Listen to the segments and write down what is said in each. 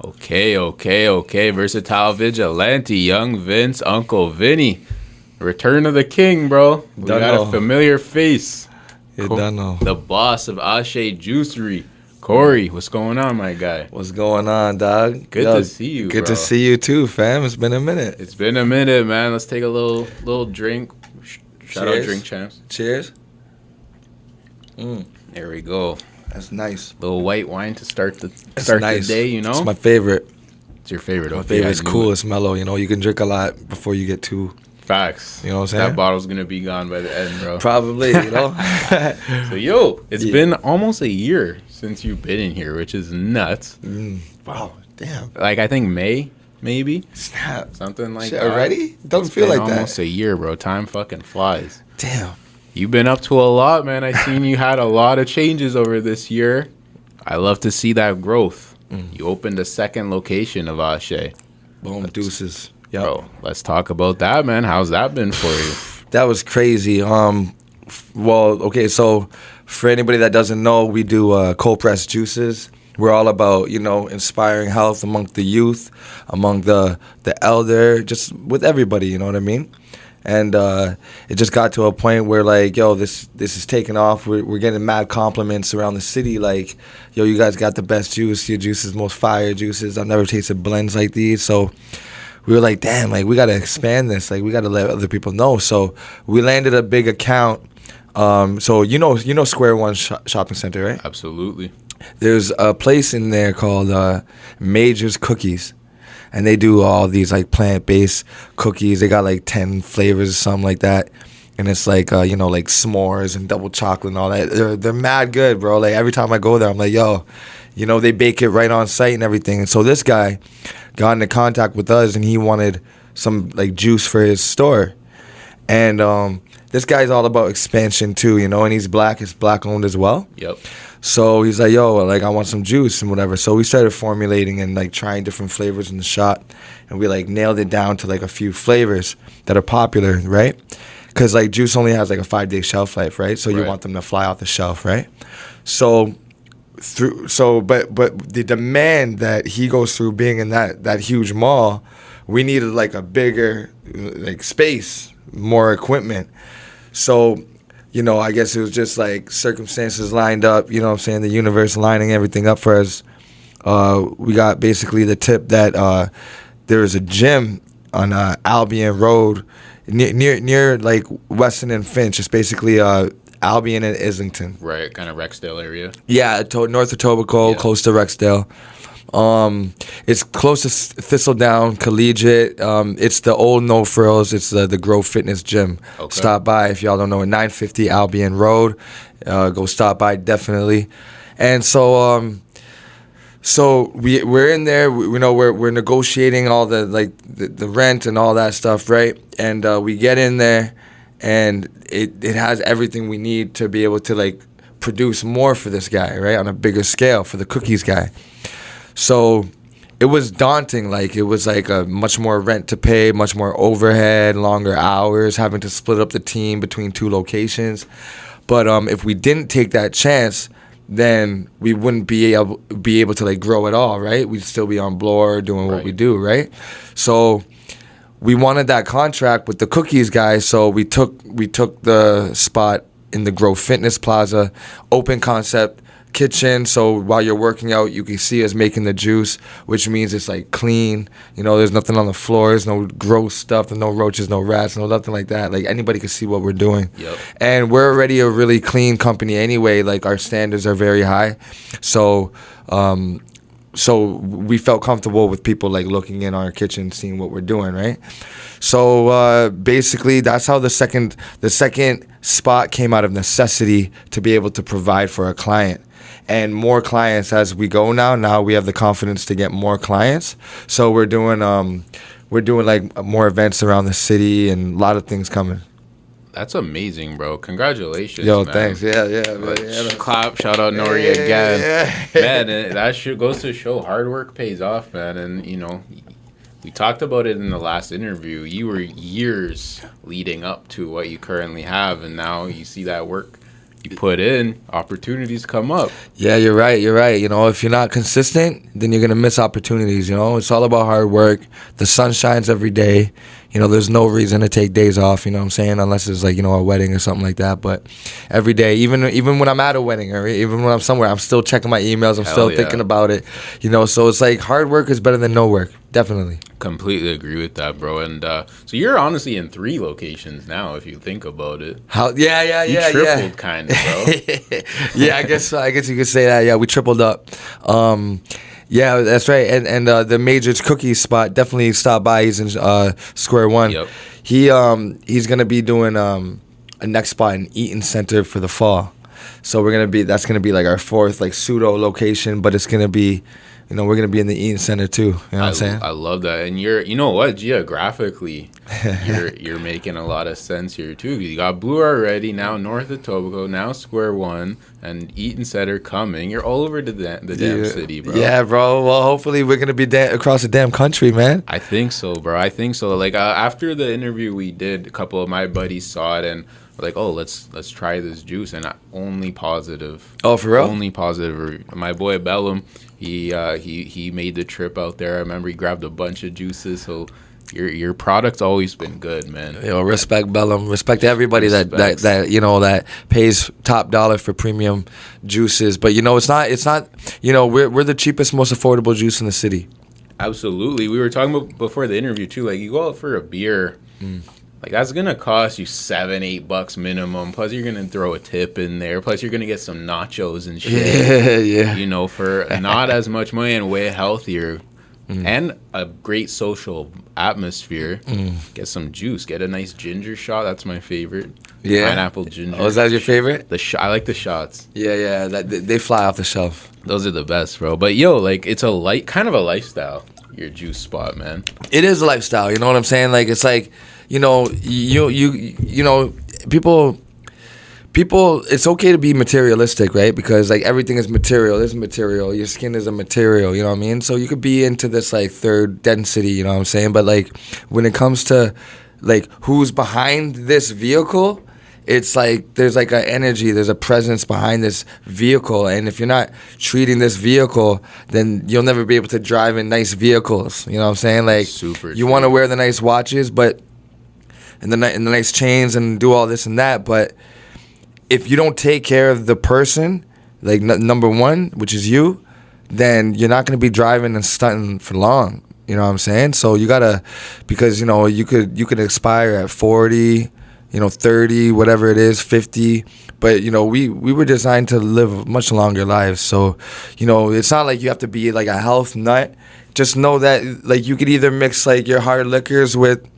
Okay. Versatile Vigilante, Young Vince, Uncle Vinny. Return of the King, bro. We got a familiar face. You don't know. The boss of ASE Juicery. Corey, what's going on, my guy? What's going on, dog? Good to see you, Good bro. to see you too, fam. It's been a minute. It's been a minute, man. Let's take a little drink. Shout out Drink Champs. Cheers. There we go. That's nice. Little white wine to start the nice. the day, you know? It's my favorite. It's your favorite. My favorite. It's cool. It's mellow. You know, you can drink a lot before you get too... Facts. You know what I'm saying? That bottle's going to be gone by the end, bro. Probably, you know? So, it's been almost a year since you've been in here, which is nuts. Wow, damn. Like, I think May, maybe? Snap. Something like Shit, that. Already? Doesn't feel like that. Almost a year, bro. Time fucking flies. Damn. You've been up to a lot, man. I seen you had a lot of changes over this year. I love to see that growth. You opened a second location of ASE. Boom, deuces. Yep. Bro, let's talk about that, man. How's that been for you? That was crazy. Well, okay, so for anybody that doesn't know, we do cold pressed juices. We're all about, you know, inspiring health among the youth, among the elder, just with everybody, you know what I mean? And it just got to a point where, like, yo, this is taking off. We're getting mad compliments around the city, like, yo, you guys got the best juice. Your juice is most fire juices. I've never tasted blends like these. So we were like, damn, like, we got to expand this. Like, we got to let other people know. So we landed a big account. So you know Square One Shopping Center, right? Absolutely. There's a place in there called Major's Cookies. And they do all these, like, plant-based cookies. They got, like, 10 flavors or something like that. And it's, like, you know, like, s'mores and double chocolate and all that. They're mad good, bro. Like, every time I go there, I'm like, yo, you know, they bake it right on site and everything. And so this guy got into contact with us, and he wanted some, like, juice for his store. And this guy's all about expansion, too, you know, and he's black. It's black-owned as well. Yep. So he's like, yo, like, I want some juice and whatever. So we started formulating and, like, trying different flavors in the shop. And we, like, nailed it down to, like, a few flavors that are popular, right? Because, like, juice only has, like, a 5-day shelf life, right? So you want them to fly off the shelf, right? So but the demand that he goes through being in that huge mall, we needed, like, a bigger, like, space, more equipment. So, you know, I guess it was just, like, circumstances lined up, you know what I'm saying, the universe lining everything up for us. We got basically the tip that there was a gym on Albion Road near like, Weston and Finch. It's basically Albion and Islington. Right, kind of Rexdale area. Yeah, north of Etobicoke, close to Rexdale. It's close to Thistledown Collegiate. It's the old No Frills. It's the Grow Fitness Gym. Okay. Stop by if y'all don't know it. 950 Albion Road. Go stop by definitely. And so we're in there. We know we're negotiating all the rent and all that stuff, right? And we get in there, and it has everything we need to be able to, like, produce more for this guy, right, on a bigger scale for the cookies guy. So it was daunting. Like, it was like a much more rent to pay, much more overhead, longer hours, having to split up the team between 2 locations. But if we didn't take that chance, then we wouldn't be able to, like, grow at all, right? We'd still be on Bloor doing what we do, right? So we wanted that contract with the cookies guy, so we took the spot in the Grow Fitness Plaza, open concept kitchen, so while you're working out, you can see us making the juice, which means it's, like, clean. You know, there's nothing on the floor, there's no gross stuff, there's no roaches, no rats, no nothing like that. Like, anybody can see what we're doing. Yep. And we're already a really clean company anyway. Like, our standards are very high. So we felt comfortable with people, like, looking in our kitchen, seeing what we're doing, right? So basically, that's how the second spot came out of necessity to be able to provide for a client. And more clients as we go now. Now we have the confidence to get more clients. So we're doing like more events around the city and a lot of things coming. That's amazing, bro. Congratulations, Yo, man. thanks. Yeah. Clap, shout out Nori again. Man, that shit goes to show hard work pays off, man. And, you know, we talked about it in the last interview. You were years leading up to what you currently have, and now you see that work you put in, opportunities come up. Yeah, you're right. You're right. You know, if you're not consistent, then you're gonna miss opportunities. You know, it's all about hard work. The sun shines every day. You know, there's no reason to take days off. You know what I'm saying? Unless it's like, you know, a wedding or something like that. But every day, even when I'm at a wedding or even when I'm somewhere, I'm still checking my emails. I'm still thinking about it. You know, so it's like hard work is better than no work. Definitely. Completely agree with that, bro. And so you're honestly in 3 locations now, if you think about it. You tripled, kind of, bro. Yeah, I guess so. I guess you could say that. Yeah, we tripled up. Yeah, that's right. And the Major's Cookies spot, definitely stop by. He's in Square One. Yep. He's gonna be doing a next spot in Eaton Center for the fall. So that's gonna be like our 4th like pseudo location, but it's gonna be, you know, we're gonna be in the Eaton Center too. You know what I'm saying? I love that, and you know what, geographically, you're making a lot of sense here too. You got Bloor already, now north of Etobicoke, now Square One, and Eaton Center coming. You're all over the damn city, bro. Yeah, bro. Well, hopefully we're gonna be across the damn country, man. I think so, bro. I think so. Like after the interview we did, a couple of my buddies saw it and were like, oh, let's try this juice, and only positive. Oh, for real? Only positive. My boy Bellum. He made the trip out there. I remember he grabbed a bunch of juices. So your product's always been good, man. Yo, respect Bellum. Respect everybody that you know that pays top dollar for premium juices. But you know, it's not. You know, we're the cheapest, most affordable juice in the city. Absolutely. We were talking about before the interview too. Like you go out for a beer. Like that's gonna cost you $7-8 minimum. Plus you're gonna throw a tip in there. Plus you're gonna get some nachos and shit. Yeah. You know, for not as much money and way healthier, and a great social atmosphere. Get some juice. Get a nice ginger shot. That's my favorite. Yeah. Pineapple ginger. Oh, is that your favorite? I like the shots. Yeah. They fly off the shelf. Those are the best, bro. But yo, like it's kind of a lifestyle. Your juice spot, man. It is a lifestyle. You know what I'm saying? Like it's like, you know, you know, people, it's okay to be materialistic, right? Because like everything is material. There's material. Your skin is a material, you know what I mean? So you could be into this like third density, you know what I'm saying? But like when it comes to like who's behind this vehicle, it's like there's like an energy, there's a presence behind this vehicle, and if you're not treating this vehicle, then you'll never be able to drive in nice vehicles. You know what I'm saying? Like you want to wear the nice watches, but and the nice chains and do all this and that, but if you don't take care of the person, like number one, which is you, then you're not going to be driving and stunting for long. You know what I'm saying? So you gotta, because you know you could expire at 40. You know, 30, whatever it is, 50. But, you know, we were designed to live much longer lives. So, you know, it's not like you have to be like a health nut. Just know that, like, you could either mix, like, your hard liquors with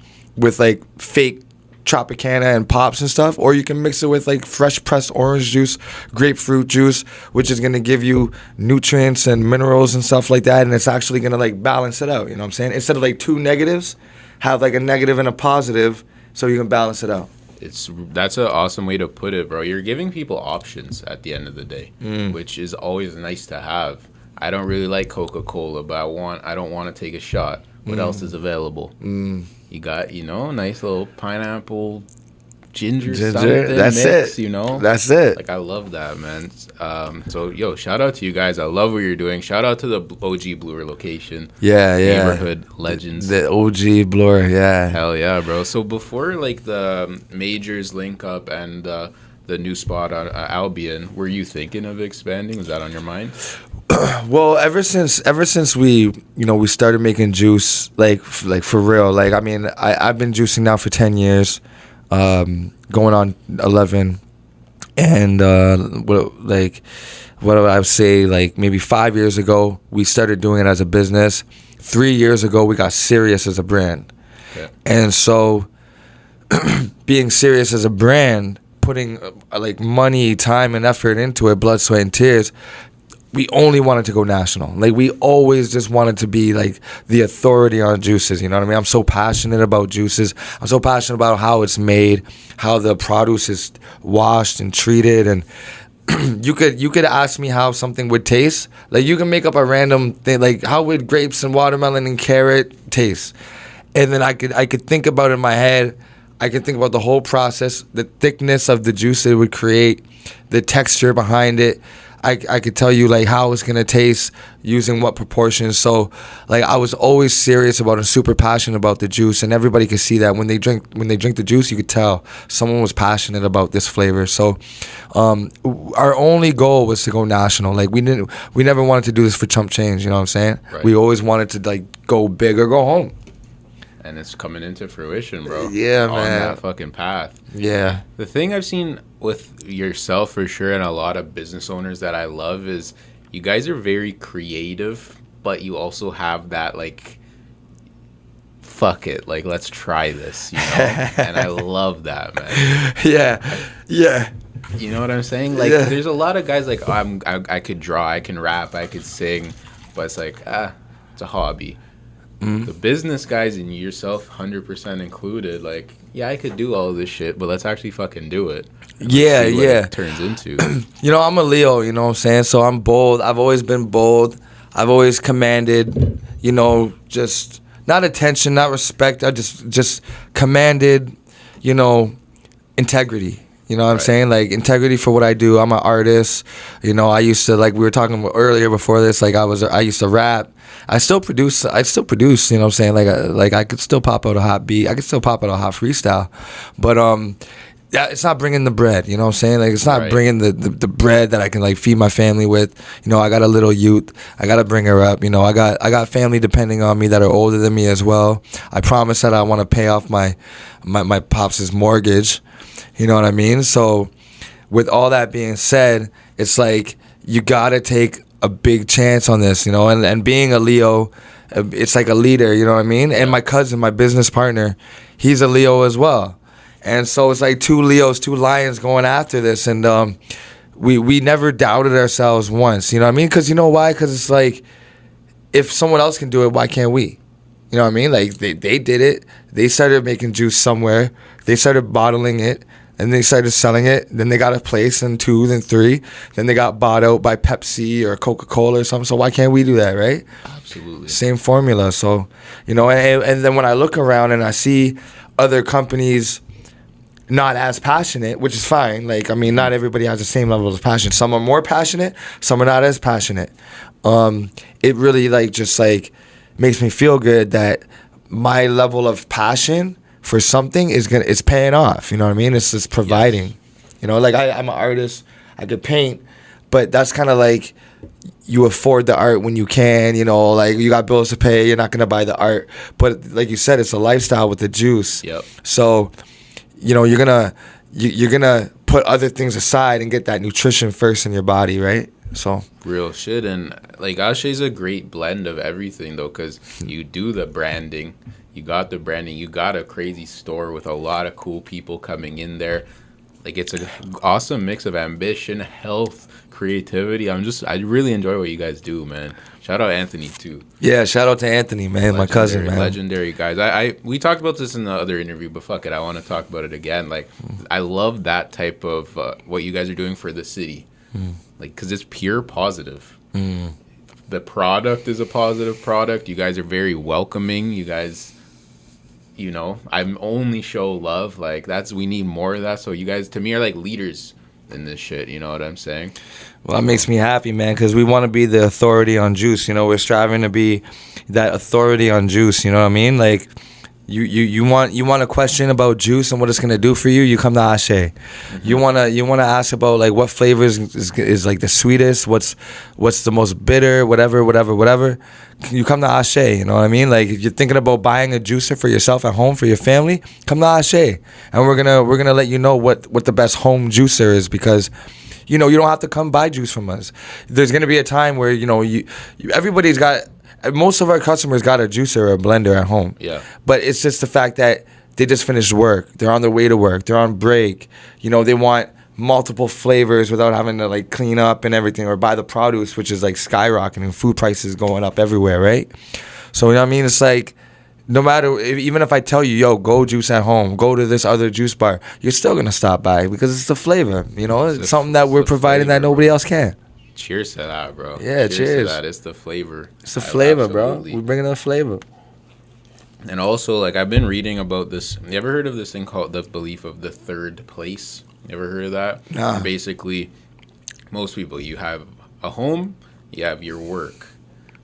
like, fake Tropicana and pops and stuff, or you can mix it with, like, fresh pressed orange juice, grapefruit juice, which is going to give you nutrients and minerals and stuff like that, and it's actually going to, like, balance it out, you know what I'm saying? Instead of, like, 2 negatives, have, like, a negative and a positive so you can balance it out. That's an awesome way to put it, bro. You're giving people options at the end of the day, which is always nice to have. I don't really like Coca-Cola, but I don't want to take a shot. What else is available? You got, you know, nice little pineapple ginger something that's mix, it. You know? That's it. Like, I love that, man. So, yo, shout out to you guys. I love what you're doing. Shout out to the OG Bloor location. Yeah. Neighborhood legends. The OG Bloor, yeah. Hell yeah, bro. So before, like, the majors link up and the new spot on Albion, were you thinking of expanding? Was that on your mind? Well, ever since we, you know, we started making juice, like for real. Like, I mean, I've been juicing now for 10 years. Going on 11, and what I would say, like maybe 5 years ago we started doing it as a business. 3 years ago we got serious as a brand. Okay. And so being serious as a brand, putting like money, time, and effort into it, blood, sweat, and tears, we only wanted to go national. Like, we always just wanted to be, like, the authority on juices, you know what I mean? I'm so passionate about juices. I'm so passionate about how it's made, how the produce is washed and treated. And you could ask me how something would taste. Like, you can make up a random thing, like, how would grapes and watermelon and carrot taste? And then I could think about it in my head. I could think about the whole process, the thickness of the juice it would create, the texture behind it. I could tell you like how it's gonna taste using what proportions. So like I was always serious about and super passionate about the juice, and everybody could see that when they drink the juice, you could tell someone was passionate about this flavor. So our only goal was to go national. Like we never wanted to do this for chump change. You know what I'm saying? Right. We always wanted to like go big or go home. And it's coming into fruition, bro. Yeah, on man. that fucking path. Yeah. The thing I've seen with yourself for sure and a lot of business owners that I love is you guys are very creative, but you also have that like, fuck it, like let's try this, you know? And I love that, man. Yeah. You know what I'm saying? Like, there's a lot of guys like, oh, I could draw, I can rap, I could sing, but it's like, it's a hobby. The business guys and yourself, 100% included, like, yeah, I could do all this shit, but let's actually fucking do it. Yeah. It turns into. You know, I'm a Leo, you know what I'm saying? So I'm bold. I've always been bold. I've always commanded, you know, just not attention, not respect. I just commanded, you know, integrity. You know what I'm saying? Like, integrity for what I do. I'm an artist. You know, I used to, like we were talking about earlier before this, like I used to rap. I still produce, you know what I'm saying? Like I could still pop out a hot beat. I could still pop out a hot freestyle. But it's not bringing the bread, you know what I'm saying? Like, it's not bringing the bread that I can, like, feed my family with. You know, I got a little youth. I got to bring her up. You know, I got family depending on me that are older than me as well. I promise that I want to pay off my pops' mortgage. You know what I mean? So with all that being said, it's like you got to take a big chance on this, you know? And being a Leo, it's like a leader, you know what I mean? And my cousin, my business partner, he's a Leo as well. And so it's like two Leos, two lions going after this. And we never doubted ourselves once, you know what I mean? Because you know why? Because it's like, if someone else can do it, why can't we? You know what I mean? Like, they did it. They started making juice somewhere. They started bottling it. And they started selling it. Then they got a place, then two, then three. Then they got bought out by Pepsi or Coca-Cola or something. So why can't we do that, right? Absolutely. Same formula. So, you know, and then when I look around and I see other companies not as passionate, which is fine. Like, I mean, not everybody has the same level of passion. Some are more passionate. Some are not as passionate. It really, like, just, like, makes me feel good that my level of passion for something it's paying off. You know what I mean? It's just providing. Yes. You know, like I'm an artist. I could paint, but that's kind of like you afford the art when you can. You know, like you got bills to pay. You're not gonna buy the art, but like you said, it's a lifestyle with the juice. Yep. So, you know, you're gonna put other things aside and get that nutrition first in your body, right? So real shit. And like Ashe's a great blend of everything though, because you do the branding. You got the branding. You got a crazy store with a lot of cool people coming in there. Like, it's an awesome mix of ambition, health, creativity. I really enjoy what you guys do, man. Shout out Anthony too. Yeah, shout out to Anthony, man, my cousin, man. Legendary guys. We talked about this in the other interview, but fuck it, I want to talk about it again. Like, I love that type of what you guys are doing for the city. Like, because it's pure positive. The product is a positive product. You guys are very welcoming. You guys, you know, I only show love. Like, we need more of that. So you guys, to me, are like leaders in this shit. You know what I'm saying? Well, that makes me happy, man, because we want to be the authority on juice. You know, we're striving to be that authority on juice. You know what I mean? Like, you want a question about juice and what it's gonna do for you. You come to Ashe. You wanna ask about like what flavors is like the sweetest. What's the most bitter? Whatever. You come to Ashe. You know what I mean? Like, if you're thinking about buying a juicer for yourself at home for your family, come to Ashe, and we're gonna let you know what the best home juicer is, because you know you don't have to come buy juice from us. There's gonna be a time where you know everybody's got. Most of our customers got a juicer or a blender at home. Yeah. But it's just the fact that they just finished work. They're on their way to work. They're on break. You know, they want multiple flavors without having to, like, clean up and everything, or buy the produce, which is, like, skyrocketing. Food prices going up everywhere, right? So, you know what I mean? It's like, no matter, even if I tell you, yo, go juice at home, go to this other juice bar, you're still going to stop by because it's the flavor. You know, it's something that we're providing flavor, that nobody else can. Cheers to that, bro. Yeah, cheers. To that. It's the flavor. It's the flavor, bro. We're bringing the flavor. And also, like, I've been reading about this. You ever heard of this thing called the belief of the third place? You ever heard of that? Nah. Basically, most people, you have a home, you have your work,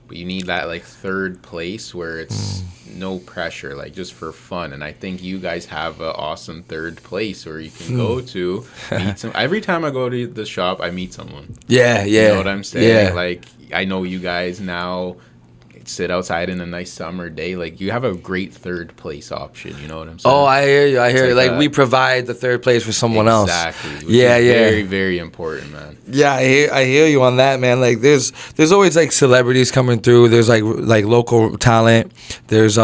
but you need that like third place where it's no pressure, like just for fun. And I think you guys have an awesome third place where you can go to meet some. Every time I go to the shop, I meet someone. Yeah. You know what I'm saying? Yeah. Like, I know you guys now sit outside in a nice summer day. Like, you have a great third place option. You know what I'm saying? Oh, I hear you. I hear you. like Like, we provide the third place for someone else. Exactly. Yeah. Very, very important, man. Yeah, I hear you on that, man. Like, there's always like celebrities coming through. There's like local talent. There's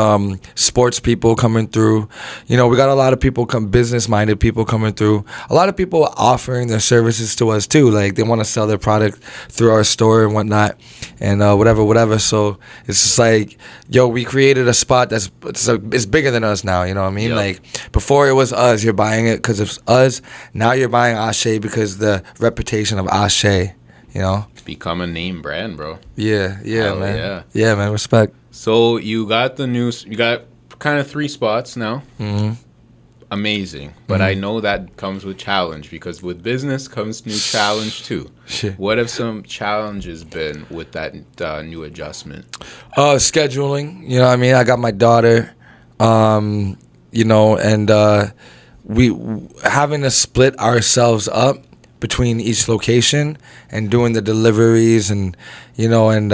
sports people coming through. You know, we got a lot of people business minded people coming through. A lot of people offering their services to us too. Like, they want to sell their product through our store and whatnot, and whatever. So it's just like, yo, we created a spot that's it's bigger than us now. You know what I mean? Yep. Like, before it was us, you're buying it because it's us. Now you're buying ASE because the reputation of ASE, you know? It's become a name brand, bro. Yeah, Hell man. Yeah, man, respect. So you got you got kind of 3 spots now. Mm-hmm. Amazing. But I know that comes with challenge, because with business comes new challenge too. Shit. What have some challenges been with that new adjustment? Scheduling, you know what I mean? I got my daughter, you know, and we having to split ourselves up between each location and doing the deliveries and, you know, and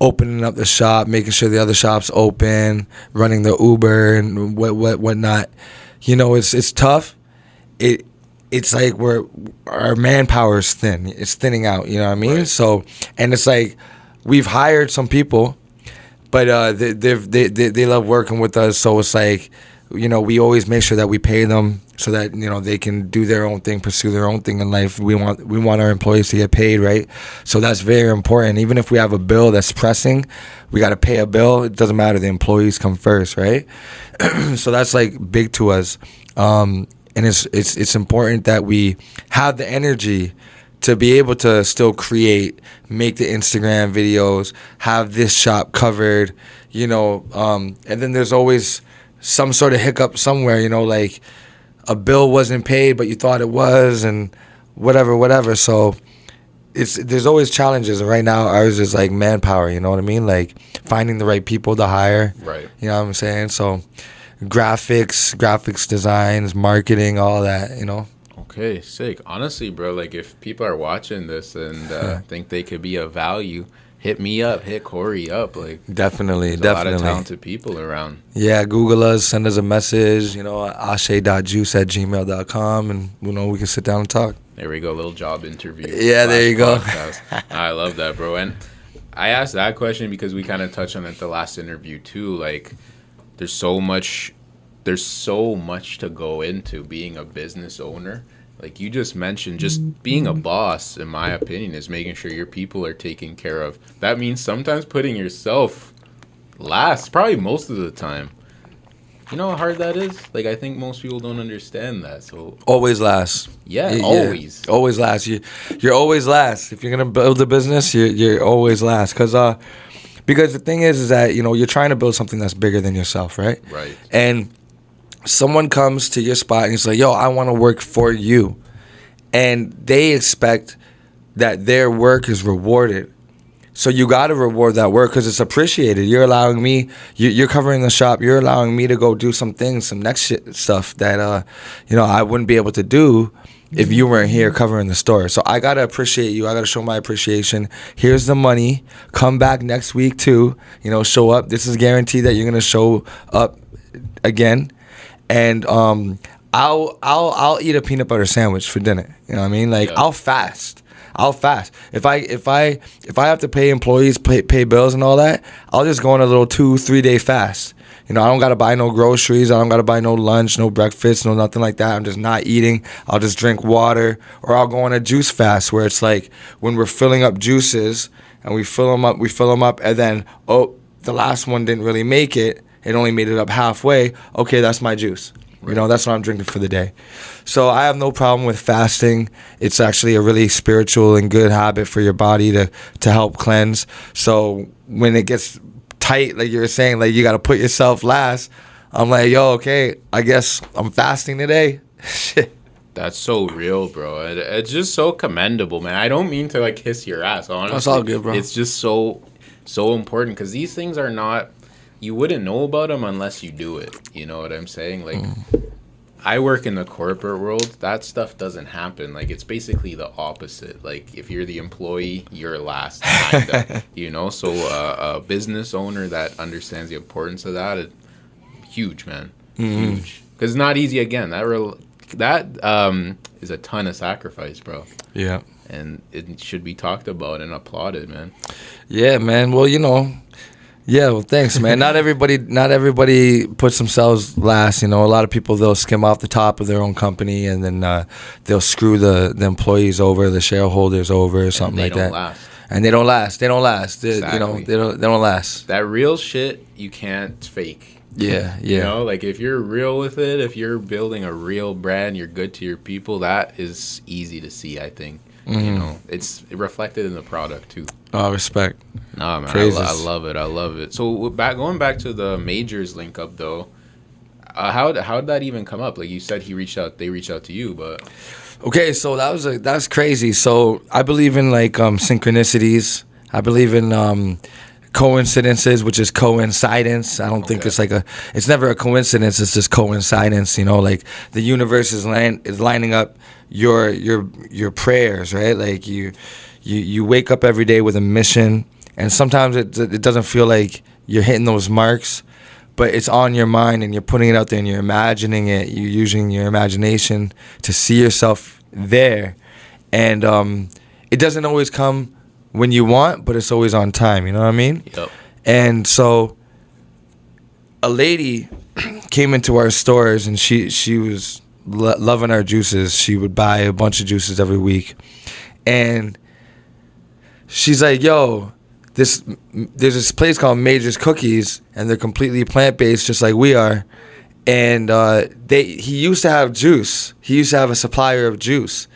opening up the shop, making sure the other shop's open, running the Uber and whatnot. You know, it's tough. It's like our manpower is thin. It's thinning out. You know what I mean? Right. So, and it's like we've hired some people, but they love working with us. So it's like, you know, we always make sure that we pay them so that, you know, they can do their own thing, pursue their own thing in life. We want our employees to get paid, right? So that's very important. Even if we have a bill that's pressing, we got to pay a bill. It doesn't matter. The employees come first, right? So that's like big to us. And it's important that we have the energy to be able to still create, make the Instagram videos, have this shop covered, you know, and then there's always some sort of hiccup somewhere, you know, like a bill wasn't paid, but you thought it was, and whatever. So there's always challenges. And right now, ours is like manpower, you know what I mean? Like finding the right people to hire. Right. You know what I'm saying? So graphics designs, marketing, all that, you know. Okay, sick. Honestly, bro, like if people are watching this and think they could be of value, hit me up, hit Corey up. Like, definitely. A lot of talented people around. Yeah, Google us, send us a message, you know, ase.juice@gmail.com, and, you know, we can sit down and talk. There we go, little job interview. Yeah, there you go. I love that, bro. And I asked that question because we kind of touched on it at the last interview too. Like, there's so much to go into being a business owner. Like you just mentioned, just being a boss, in my opinion, is making sure your people are taken care of. That means sometimes putting yourself last, probably most of the time. You know how hard that is? Like, I think most people don't understand that. So always last. Yeah, always. Always last. You're always last. If you're gonna build a business, you're always last. Because the thing is that, you know, you're trying to build something that's bigger than yourself, right? Right. And someone comes to your spot and it's like, yo, I want to work for you. And they expect that their work is rewarded. So you got to reward that work because it's appreciated. You're allowing me, you're covering the shop. You're allowing me to go do some things, some next stuff that, you know, I wouldn't be able to do if you weren't here covering the store. So I got to appreciate you. I got to show my appreciation. Here's the money. Come back next week too. You know, show up. This is guaranteed that you're going to show up again. And I'll eat a peanut butter sandwich for dinner. You know what I mean? Like, yeah. I'll fast. If I have to pay employees, pay bills and all that, I'll just go on a little 2-3 day fast. You know, I don't gotta buy no groceries. I don't gotta buy no lunch, no breakfast, no nothing like that. I'm just not eating. I'll just drink water, or I'll go on a juice fast where it's like when we're filling up juices and we fill them up, and then the last one didn't really make it. It only made it up halfway. Okay, that's my juice. Right. You know, that's what I'm drinking for the day. So I have no problem with fasting. It's actually a really spiritual and good habit for your body to help cleanse. So when it gets tight, like you were saying, like you got to put yourself last, I'm like, yo, okay, I guess I'm fasting today. Shit. That's so real, bro. It's just so commendable, man. I don't mean to like kiss your ass, honestly. That's all good, bro. It's just so important because these things are not. You wouldn't know about them unless you do it. You know what I'm saying? Like, I work in the corporate world. That stuff doesn't happen. Like, it's basically the opposite. Like, if you're the employee, you're last, kinda. You know? So, a business owner that understands the importance of that is huge, man. Huge. Because it's not easy, again. That is a ton of sacrifice, bro. Yeah. And it should be talked about and applauded, man. Yeah, man. Well, you know, yeah, well, thanks, man. Not everybody puts themselves last. You know, a lot of people, they'll skim off the top of their own company, and then they'll screw the employees over, the shareholders over, or something like that. Last. And they don't last. Exactly. You know, they don't last. That real shit you can't fake. Yeah. You know, like if you're real with it, if you're building a real brand, you're good to your people, that is easy to see, I think. You know, it's reflected in the product too. Oh, respect. Nah, man, I love it. I love it. So going back to the Majors link up though, how'd that even come up? Like you said, they reached out to you, but okay, so that's crazy. So I believe in like synchronicities. I believe in coincidences, which is coincidence. I don't think it's never a coincidence. It's just coincidence. You know, like the universe is lining up your prayers, right? Like you wake up every day with a mission, and sometimes it doesn't feel like you're hitting those marks, but it's on your mind and you're putting it out there and you're imagining it. You're using your imagination to see yourself there, and it doesn't always come when you want, but it's always on time. You know what I mean? Yep. And so a lady came into our stores, and she was loving our juices. She would buy a bunch of juices every week, and she's like, yo, there's this place called Major's Cookies, and they're completely plant-based just like we are, and he used to have juice. He used to have a supplier of juice,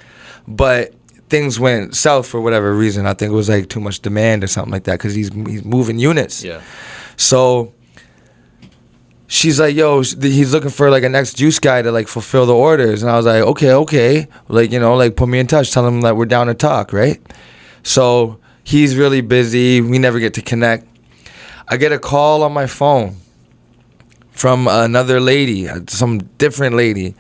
but things went south for whatever reason. I think it was like too much demand or something like that, because he's moving units. Yeah. So she's like, yo, he's looking for like a next juice guy to like fulfill the orders. And I was like, okay. Like, you know, like put me in touch. Tell him that we're down to talk, right? So he's really busy. We never get to connect. I get a call on my phone from another lady, some different lady.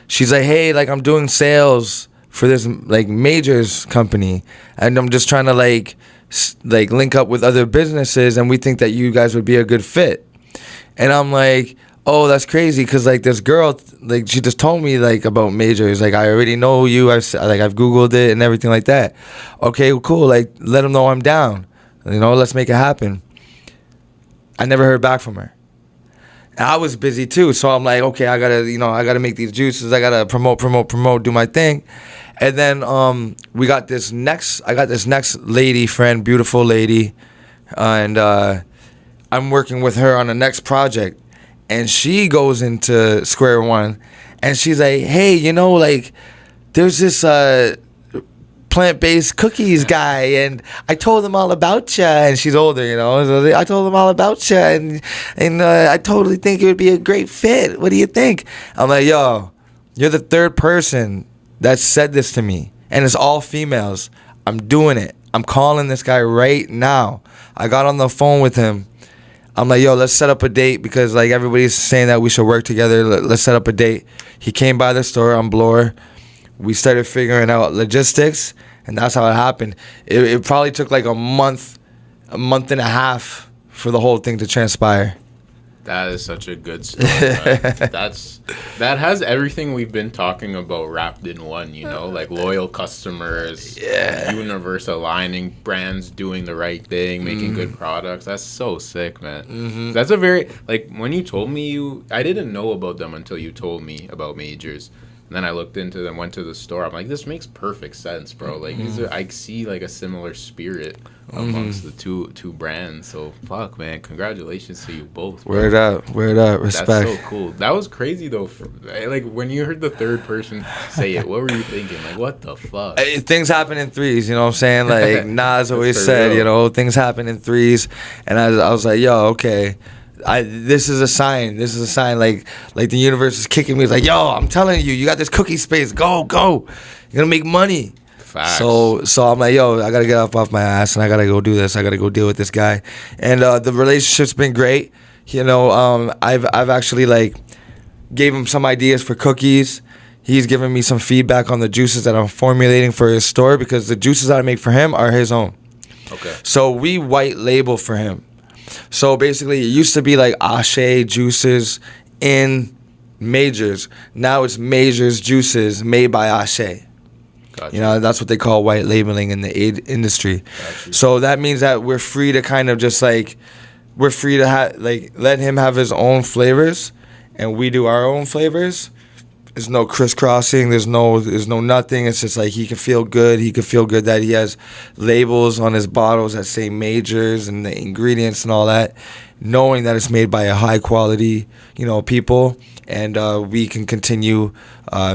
She's like, hey, like I'm doing sales for this like Majors company, and I'm just trying to like link up with other businesses, and we think that you guys would be a good fit. And I'm like, oh, that's crazy, because like this girl, like she just told me like about Majors, like I already know you, I've Googled it and everything like that. Okay, well, cool, like let them know I'm down, you know, let's make it happen. I never heard back from her. And I was busy too, so I'm like, okay, I gotta make these juices, I gotta promote, do my thing. And then I got this next lady friend, beautiful lady, and I'm working with her on the next project, and she goes into square one, and she's like, hey, you know, like there's this plant-based cookies guy, and I told him all about you. And she's older, you know, so I told him all about you, and I totally think it would be a great fit. What do you think? I'm like, yo, you're the third person that said this to me, and it's all females. I'm doing it. I'm calling this guy right now. I got on the phone with him. I'm like, yo, let's set up a date, because like everybody's saying that we should work together. Let's set up a date. He came by the store on Bloor. We started figuring out logistics, and that's how it happened. It probably took like a month and a half for the whole thing to transpire. That is such a good story. That has everything we've been talking about wrapped in one, you know, like loyal customers, universe aligning, brands doing the right thing, making good products. That's so sick, man. That's a very, like, when you told me I didn't know about them until you told me about Majors. And then I looked into them, went to the store. I'm like, this makes perfect sense, bro. Like, I see like a similar spirit amongst the two brands. So fuck, man, congratulations to you both, bro. Word up, respect. That's so cool. That was crazy though. Like when you heard the third person say it, what were you thinking? Like, what the fuck? Things happen in threes, you know what I'm saying? Like Nas always said, you know, things happen in threes. And I was like, yo, okay. This is a sign. This is a sign. Like the universe is kicking me. It's like, yo, I'm telling you, you got this cookie space. Go. You're gonna make money. Facts. So I'm like, yo, I gotta get up off my ass and I gotta go do this. I gotta go deal with this guy. And the relationship's been great. You know, I've actually like gave him some ideas for cookies. He's given me some feedback on the juices that I'm formulating for his store, because the juices that I make for him are his own. Okay. So we white label for him. So basically, it used to be like ASE juices in majors. Now it's majors juices made by ASE. Gotcha. You know, that's what they call white labeling in the industry. Gotcha. So that means that we're free to kind of just like, we're free to let him have his own flavors, and we do our own flavors. There's no crisscrossing. There's no nothing. It's just like he can feel good. He can feel good that he has labels on his bottles that say majors and the ingredients and all that, knowing that it's made by a high quality, you know, people, and we can continue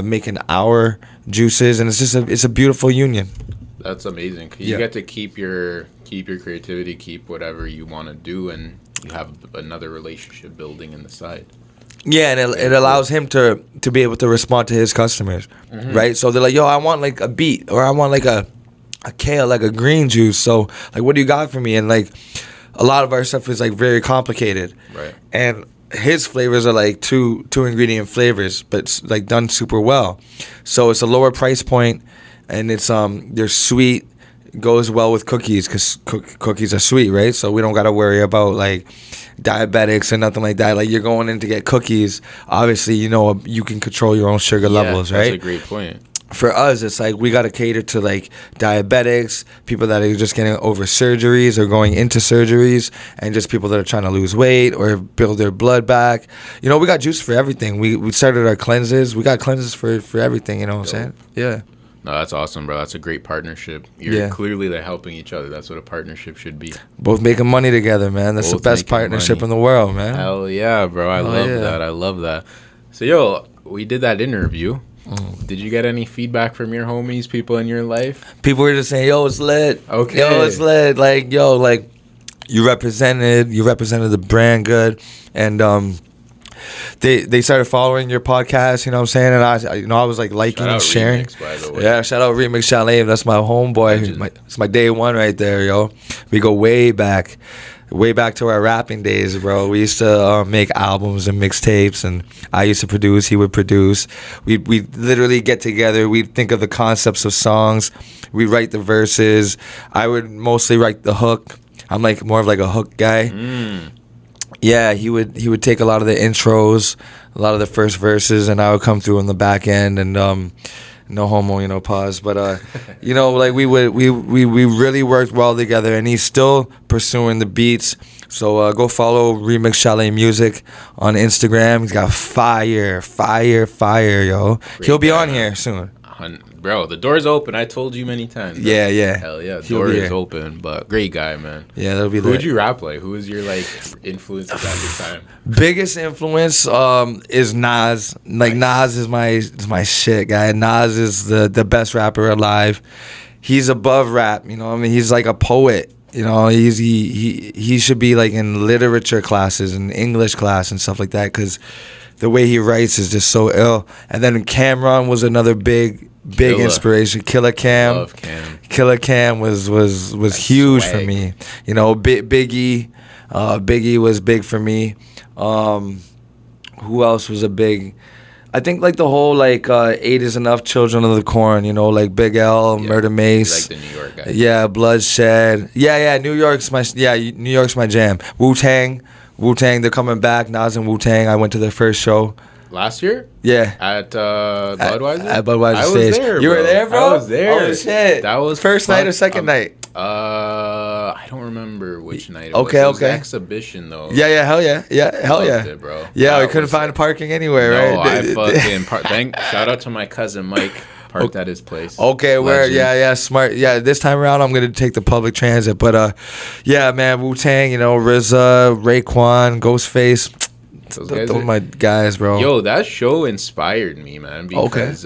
making our juices, and it's a beautiful union. That's amazing. You get to keep your creativity, keep whatever you want to do, and you have another relationship building in the side. Yeah, and it allows him to be able to respond to his customers, right? So they're like, yo, I want like a beet, or I want like a kale, like a green juice. So like, what do you got for me? And like, a lot of our stuff is like very complicated, right? And his flavors are like two ingredient flavors, but it's like done super well. So it's a lower price point, and it's they're sweet. Goes well with cookies, because cookies are sweet, right? So we don't got to worry about like diabetics or nothing like that. Like, you're going in to get cookies, obviously, you know, you can control your own sugar levels, right? That's a great point. For us, it's like we got to cater to like diabetics, people that are just getting over surgeries or going into surgeries, and just people that are trying to lose weight or build their blood back. You know, we got juice for everything. We started our cleanses. We got cleanses for everything, you know what I'm saying? Yeah. No, that's awesome, bro. That's a great partnership. You're clearly like helping each other. That's what a partnership should be. Both making money together, man. That's the best partnership in the world, man. Hell yeah, bro. I love that. I love that. So, yo, we did that interview. Did you get any feedback from your homies, people in your life? People were just saying, yo, it's lit. Okay. Yo, it's lit. Like, yo, like, you represented the brand good. And they started following your podcast, you know what I'm saying? And I was like liking and sharing. Remix, by the way. Yeah, shout out Remix Chalet. That's my homeboy. It's my day one right there, yo. We go way back to our rapping days, bro. We used to make albums and mixtapes, and I used to produce. He would produce. We'd literally get together. We'd think of the concepts of songs. We'd write the verses. I would mostly write the hook. I'm like more of like a hook guy. Yeah, he would take a lot of the intros, a lot of the first verses, and I would come through in the back end, and no homo, you know, pause. But you know, like we really worked well together, and he's still pursuing the beats. So go follow Remix Chalet Music on Instagram. He's got fire, yo. He'll be on here soon. Bro, the door's open. I told you many times. Bro. Yeah. Hell yeah, the door is open. But great guy, man. Yeah, that'll be Who would you rap like? Who was your like influences at the time? Biggest influence is Nas. Like, Nas is my shit, guy. Nas is the best rapper alive. He's above rap, you know what I mean? He's like a poet. You know, he should be like in literature classes and English class and stuff like that, because the way he writes is just so ill. And then Cameron was another big inspiration. Killer Cam. Love Cam. Killer Cam was huge swag. for me. You know, Biggie. Biggie was big for me. Who else was a big? I think like the whole like 8 is Enough, Children of the Corn. You know, like Big L, Murder Mace. Like the New York guy. Yeah, Bloodshed. Yeah. New York's my jam. Wu-Tang. They're coming back. Nas and Wu-Tang. I went to their first show. Last year? Yeah. At Budweiser? At Budweiser I stage. was there, You were there, bro? I was there. Oh, shit. That was first night or second night? I don't remember which night it was. It was exhibition, though. Yeah, hell yeah. Hell yeah. It, bro. Yeah, we couldn't find parking anywhere, right? No, I fucking... shout out to my cousin, Mike. Parked at his place. Okay, where? Yeah, smart. Yeah, this time around I'm gonna take the public transit. But yeah, man, Wu-Tang, you know, RZA, Raekwon, Ghostface. Those are my guys, bro. Yo, that show inspired me, man. Because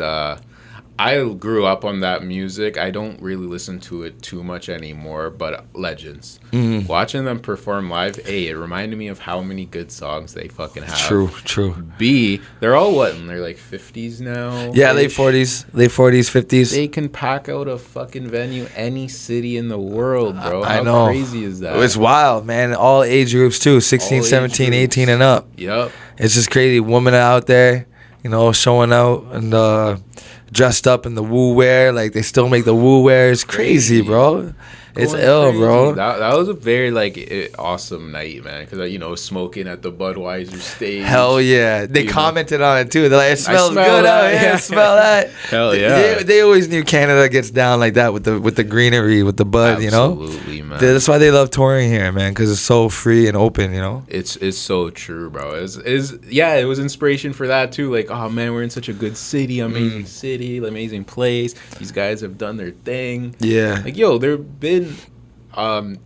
I grew up on that music. I don't really listen to it too much anymore, but legends. Watching them perform live, A, it reminded me of how many good songs they fucking have. True. B, they're all what, in their like 50s now? Yeah, late 40s, 50s. They can pack out a fucking venue any city in the world, bro. I How know. crazy is that? It's wild, man. All age groups too, 16, All age 17, groups. 18 and up. Yep. It's just crazy. Women are out there, you know, showing out and dressed up in the woo wear. Like, they still make the woo wear. It's crazy, bro. It's Going ill, crazy. bro. That was a very awesome night, man. Because smoking at the Budweiser stage. Hell yeah. They commented on it too. They're like, it smells smell good that. out here. Yeah. Smell that. Hell yeah. They always knew Canada gets down like that with the greenery, with the bud, you know? Absolutely, man. That's why they love touring here, man, because it's so free and open, you know? It's so true, bro. It was inspiration for that too. Like, oh man, we're in such a good city, amazing place. These guys have done their thing. Yeah. Like, yo, they've been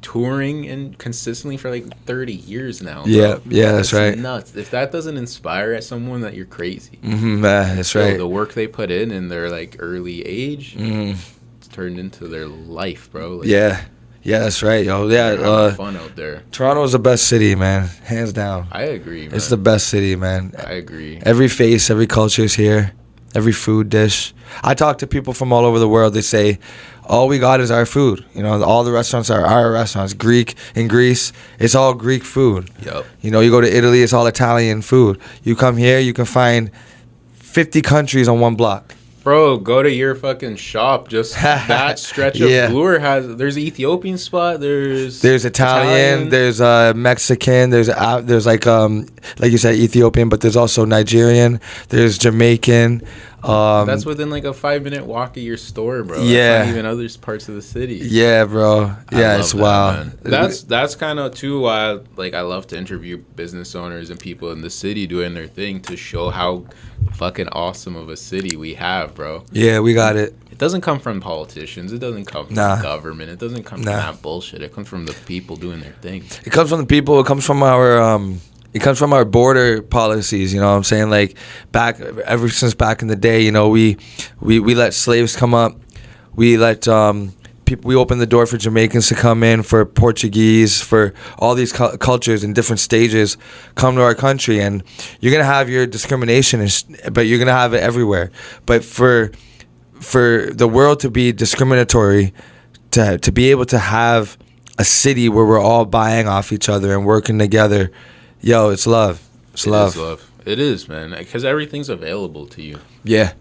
touring and consistently for like 30 years now. Yeah, that's right. Nuts. If that doesn't inspire someone, that you're crazy. That's right. The work they put in their like early age, it's turned into their life, bro. Like, Yeah, that's right, yo. they're Yeah, having fun out there. Toronto's the best city, man. Hands down. I agree, man. It's the best city, man. I agree. Every face, every culture is here. Every food dish. I talk to people from all over the world. They say, all we got is our food. You know, all the restaurants are our restaurants. In Greece, it's all Greek food. Yep. You know, you go to Italy, it's all Italian food. You come here, you can find 50 countries on one block. Bro, go to your fucking shop. Just that stretch of Yeah. Bloor there's an Ethiopian spot. There's Italian, there's Mexican, there's like you said, Ethiopian, but there's also Nigerian, there's Jamaican. That's within like a 5-minute walk of your store, bro. Yeah. That's not even other parts of the city. Yeah, bro. Yeah, it's wild. Man. That's kind of too why I love to interview business owners and people in the city doing their thing to show how fucking awesome of a city we have, bro. Yeah, we got it. It doesn't come from politicians. It doesn't come from the government. It doesn't come from that bullshit. It comes from the people doing their thing. It comes from the people. It comes from our border policies, you know what I'm saying? Like, ever since back in the day, you know, we let slaves come up. We let we opened the door for Jamaicans to come in, for Portuguese, for all these cultures in different stages come to our country. And you're going to have your discrimination, but you're going to have it everywhere. But for the world to be discriminatory, to be able to have a city where we're all buying off each other and working together, yo, it's love. It's love. It is love. It is, man. Because everything's available to you. Yeah.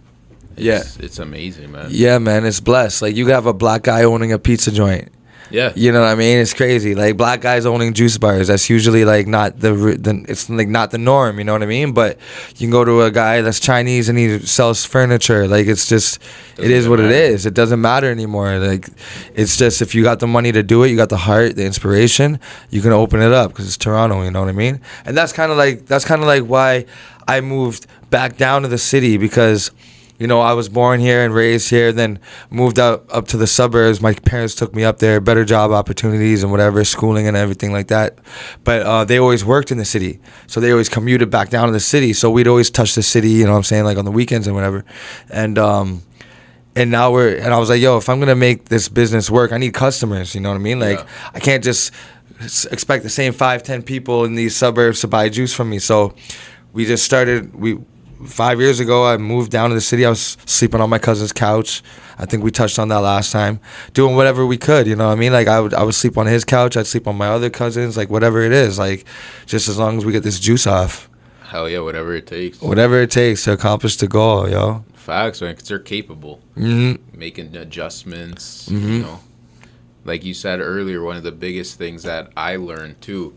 It's amazing, man. Yeah, man. It's blessed. Like, you have a black guy owning a pizza joint. Yeah. You know what I mean? It's crazy. Like, black guys owning juice bars. That's usually like not it's like not the norm. You know what I mean? But you can go to a guy that's Chinese and he sells furniture. Like, it's just, it is what it is. It doesn't matter anymore. Like, it's just, if you got the money to do it, you got the heart, the inspiration, you can open it up because it's Toronto. You know what I mean? And that's kind of like why I moved back down to the city, because, you know, I was born here and raised here, then moved up to the suburbs. My parents took me up there, better job opportunities and whatever, schooling and everything like that. But they always worked in the city, so they always commuted back down to the city. So we'd always touch the city, you know what I'm saying, like on the weekends and whatever. And now I was like, yo, if I'm going to make this business work, I need customers, you know what I mean? Like, I can't just expect the same 5-10 people in these suburbs to buy juice from me. So we just started, 5 years ago, I moved down to the city. I was sleeping on my cousin's couch. I think we touched on that last time. Doing whatever we could, you know what I mean? Like, I would sleep on his couch. I'd sleep on my other cousins, like, whatever it is. Like, just as long as we get this juice off. Hell yeah, whatever it takes. Whatever it takes to accomplish the goal, yo. Facts, man, because they're capable. Making adjustments, Mm-hmm. you know. Like you said earlier, one of the biggest things that I learned, too,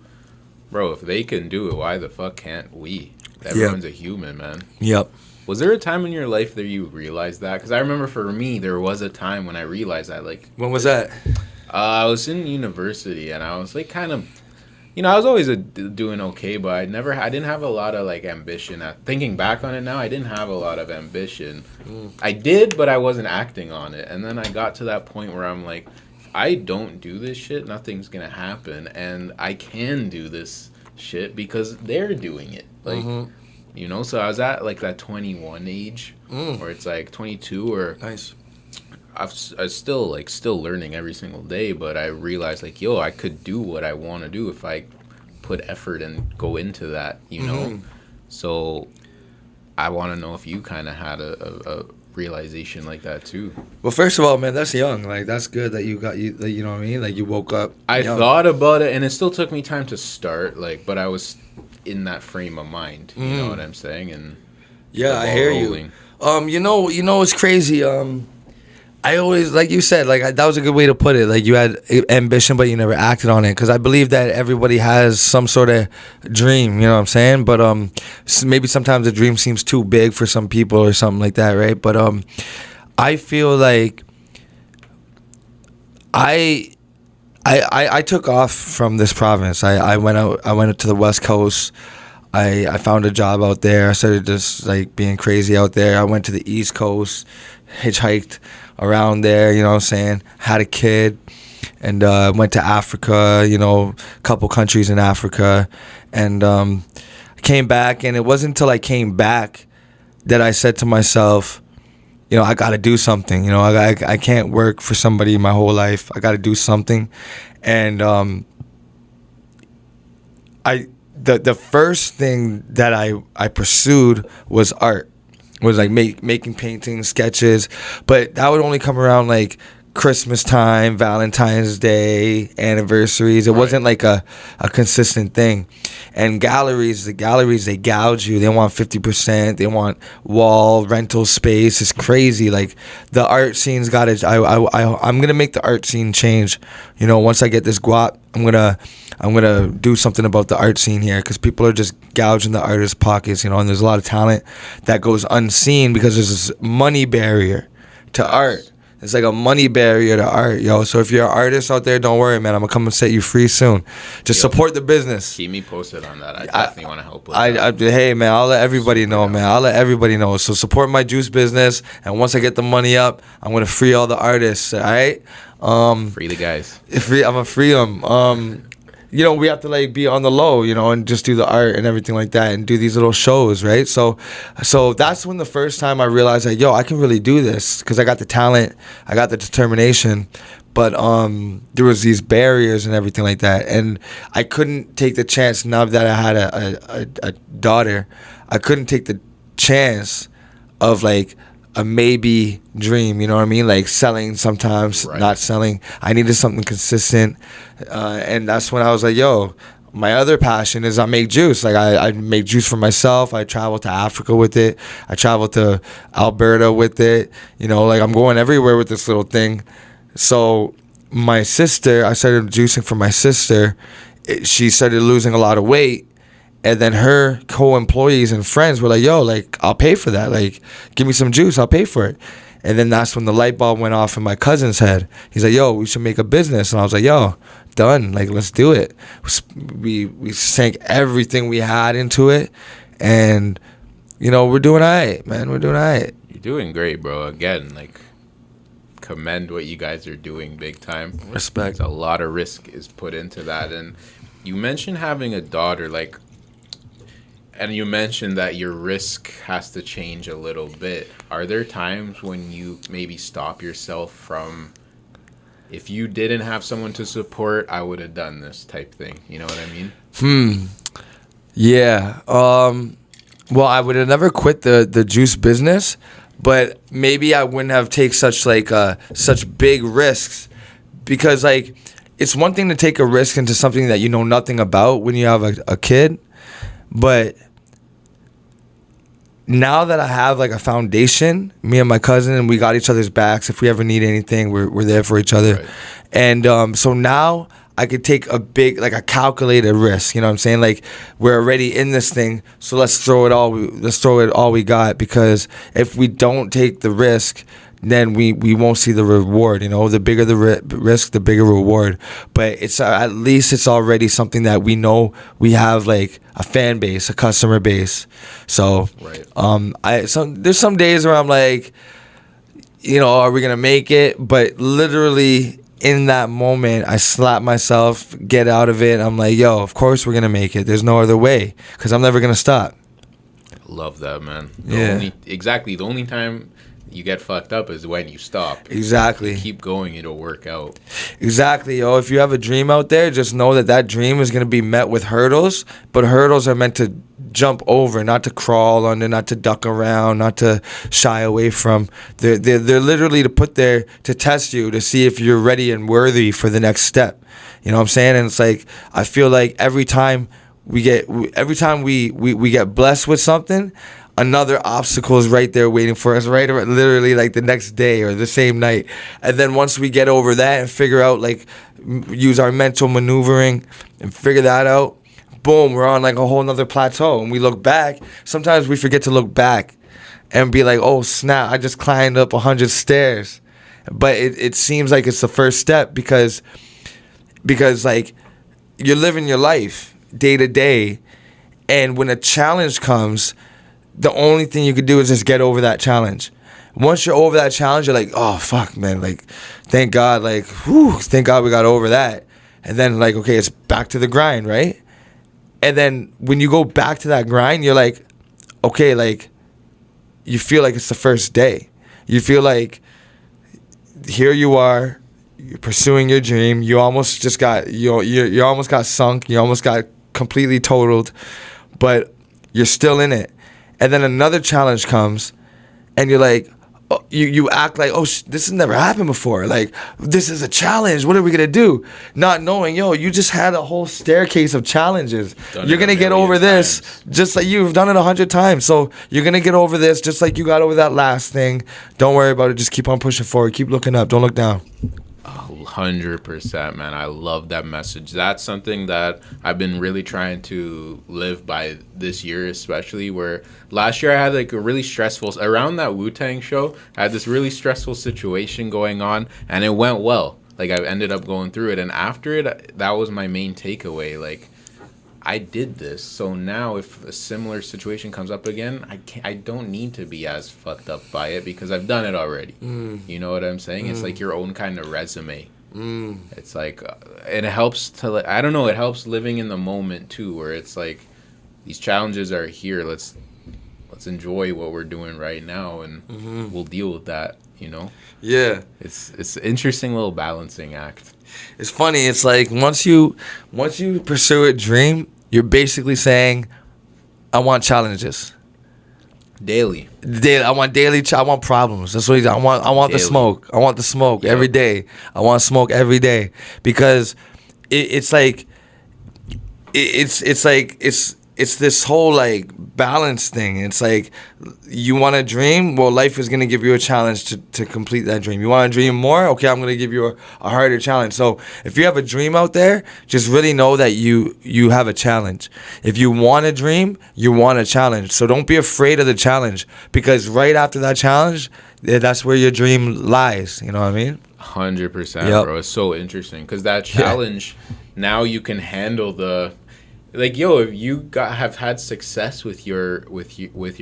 bro, if they can do it, why the fuck can't we? Everyone's a human, man. Yep. Was there a time in your life that you realized that? Because I remember for me, there was a time when I realized that. Like, When was that? I was in university, and I was like kind of, you know, I was always doing okay, but I didn't have a lot of like ambition. Thinking back on it now, I didn't have a lot of ambition. I did, but I wasn't acting on it. And then I got to that point where I'm like, if I don't do this shit, nothing's gonna happen, and I can do this shit because they're doing it. Like, you know, so I was at like that 21 age or it's like 22, or Nice. I'm still learning every single day, but I realized like, yo, I could do what I want to do if I put effort and go into that, you know. So I want to know if you kind of had a realization like that too. Well, first of all, man, that's young. Like, that's good that you know what I mean? Like, you woke up young. Thought about it, and it still took me time to start, like, but I was in that frame of mind, you know what I'm saying? And yeah, I hear rolling. You. You know, it's crazy. I always, like you said, like, that was a good way to put it. Like, you had ambition, but you never acted on it. Because I believe that everybody has some sort of dream, you know what I'm saying? But maybe sometimes the dream seems too big for some people or something like that, right? But I feel like I took off from this province. I went out to the West Coast. I found a job out there. I started just like being crazy out there. I went to the East Coast, hitchhiked around there, you know what I'm saying? Had a kid, and went to Africa, you know, a couple countries in Africa, and came back. And it wasn't until I came back that I said to myself, you know, I got to do something. You know, I can't work for somebody my whole life. I got to do something. And the first thing that I pursued was art. Was like making paintings, sketches, but that would only come around like Christmas time, Valentine's Day, anniversaries. It wasn't like a consistent thing. And the galleries, they gouge you. They want 50%. They want wall rental space. It's crazy. Like, the art scene's got to. I'm gonna make the art scene change. You know, once I get this guap, I'm gonna do something about the art scene here, because people are just gouging the artists' pockets. You know, and there's a lot of talent that goes unseen because there's this money barrier to art. It's like a money barrier to art, yo. So if you're an artist out there, don't worry, man. I'm going to come and set you free soon. Just support the business. Keep me posted on that. I definitely want to help with that. Hey, man, I'll let everybody know, man. I'll let everybody know. So support my juice business. And once I get the money up, I'm going to free all the artists, all right? Free the guys. I'm going to free them. You know, we have to like be on the low, you know, and just do the art and everything like that, and do these little shows, right? So that's when the first time I realized that, yo, I can really do this, because I got the talent, I got the determination, but there was these barriers and everything like that, and I couldn't take the chance. Now that I had a daughter, I couldn't take the chance of like a maybe dream, you know what I mean? Like selling sometimes, not selling. I needed something consistent. And that's when I was like, yo, my other passion is I make juice. Like, I make juice for myself. I travel to Africa with it. I travel to Alberta with it. You know, like, I'm going everywhere with this little thing. So my sister, I started juicing for my sister. She started losing a lot of weight. And then her co-employees and friends were like, yo, like, I'll pay for that. Like, give me some juice. I'll pay for it. And then that's when the light bulb went off in my cousin's head. He's like, yo, we should make a business. And I was like, yo, done. Like, let's do it. We sank everything we had into it. And, you know, we're doing all right, man. We're doing all right. You're doing great, bro. Again, like, commend what you guys are doing big time. Respect. A lot of risk is put into that. And you mentioned having a daughter, like, and you mentioned that your risk has to change a little bit. Are there times when you maybe stop yourself from, if you didn't have someone to support, I would have done this type thing? You know what I mean? Yeah. Well, I would have never quit the juice business, but maybe I wouldn't have taken such big risks, because like, it's one thing to take a risk into something that you know nothing about when you have a kid. But now that I have like a foundation, me and my cousin, and we got each other's backs. If we ever need anything, we're there for each other. Right. And so now I could take a big, like a calculated risk. You know what I'm saying? Like, we're already in this thing, so let's throw it all we got. Because if we don't take the risk, then we won't see the reward. You know, the bigger the risk, the bigger reward. But it's at least it's already something that we know we have, like a fan base, a customer base. So, there's some days where I'm like, you know, are we gonna make it? But literally in that moment, I slap myself, get out of it. I'm like, yo, of course we're gonna make it. There's no other way, because I'm never gonna stop. Love that, man. Yeah. The only time you get fucked up is when you stop. Exactly. You keep going, it'll work out. Exactly, yo. If you have a dream out there, just know that that dream is going to be met with hurdles, but hurdles are meant to jump over, not to crawl under, not to duck around, not to shy away from. They're literally to put there to test you, to see if you're ready and worthy for the next step. You know what I'm saying? And it's like, I feel like every time we get blessed with something, another obstacle is right there waiting for us, right? Or literally like the next day or the same night. And then once we get over that and figure out, like, use our mental maneuvering and figure that out, boom, we're on like a whole nother plateau. And we look back. Sometimes we forget to look back and be like, oh, snap, I just climbed up 100 stairs. But it seems like it's the first step because like, you're living your life day to day. And when a challenge comes, the only thing you could do is just get over that challenge. Once you're over that challenge, you're like, oh, fuck, man. Like, thank God, like, whew, thank God we got over that. And then, like, okay, it's back to the grind, right? And then when you go back to that grind, you're like, okay, like, you feel like it's the first day. You feel like here you are, you're pursuing your dream. You almost just got, you almost got sunk. You almost got completely totaled, but you're still in it. And then another challenge comes, and you're like, oh, you act like, oh, this has never happened before. Like, this is a challenge. What are we going to do? Not knowing, you just had a whole staircase of challenges. You're going to get over this just like you've done it 100 times. So you're going to get over this just like you got over that last thing. Don't worry about it. Just keep on pushing forward. Keep looking up. Don't look down. 100%, man. I love that message. That's something that I've been really trying to live by this year, especially where last year I had like a really stressful, around that Wu-Tang show, I had this really stressful situation going on, and it went well. Like, I ended up going through it, and after it, that was my main takeaway. Like, I did this, so now if a similar situation comes up again, I don't need to be as fucked up by it because I've done it already. You know what I'm saying? It's like your own kind of resume. It's like, and it helps to, I don't know, it helps living in the moment too, where it's like, these challenges are here. Let's enjoy what we're doing right now, and we'll deal with that. You know? Yeah. It's an interesting little balancing act. It's funny. It's like once you pursue a dream, you're basically saying, I want challenges. Daily. I want daily. I want problems. That's what I want. I want daily. The smoke. I want the smoke every day. I want smoke every day because it's this whole like balance thing. It's like you want a dream. Well, life is gonna give you a challenge to complete that dream. You want to dream more? Okay, I'm gonna give you a harder challenge. So if you have a dream out there, just really know that you have a challenge. If you want a dream, you want a challenge. So don't be afraid of the challenge because right after that challenge, that's where your dream lies. You know what I mean? 100%, bro. It's so interesting because that challenge, now you can handle the. Like, if you have had success with your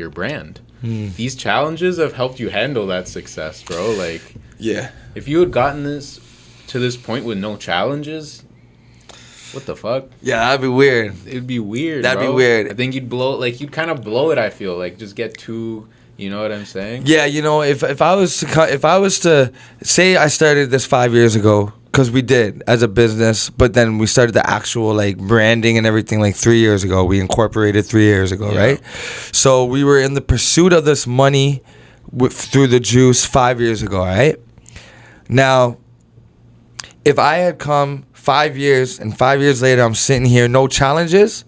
brand, these challenges have helped you handle that success, bro. Like, if you had gotten to this point with no challenges, what the fuck? Yeah, that'd be weird. It'd be weird. That'd be weird. I think you'd kind of blow it. I feel like just get too. You know what I'm saying? Yeah, if I was to say I started this 5 years ago. Because we did as a business, but then we started the actual like branding and everything like 3 years ago. We incorporated 3 years ago, right? So we were in the pursuit of this money through the juice 5 years ago, right? Now, if I had come 5 years and 5 years later I'm sitting here, no challenges,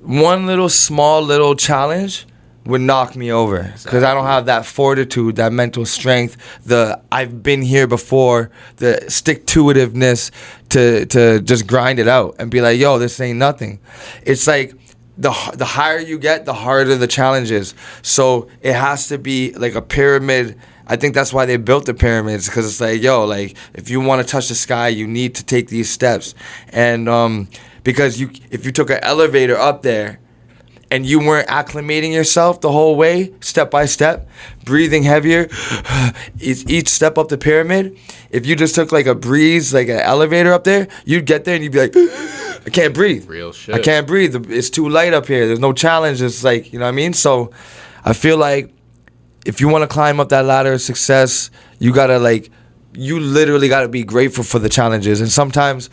one small little challenge would knock me over because I don't have that fortitude, that mental strength, the I've been here before, the stick-to-itiveness to just grind it out and be like, this ain't nothing. It's like the higher you get, the harder the challenge is. So it has to be like a pyramid. I think that's why they built the pyramids because it's like, like if you want to touch the sky, you need to take these steps. And because if you took an elevator up there, and you weren't acclimating yourself the whole way, step by step, breathing heavier, each step up the pyramid, if you just took like a breeze, like an elevator up there, you'd get there and you'd be like, I can't breathe. Real shit. I can't breathe. It's too light up here. There's no challenge. It's like, you know what I mean? So I feel like if you want to climb up that ladder of success, you got to like, you literally got to be grateful for the challenges. And sometimes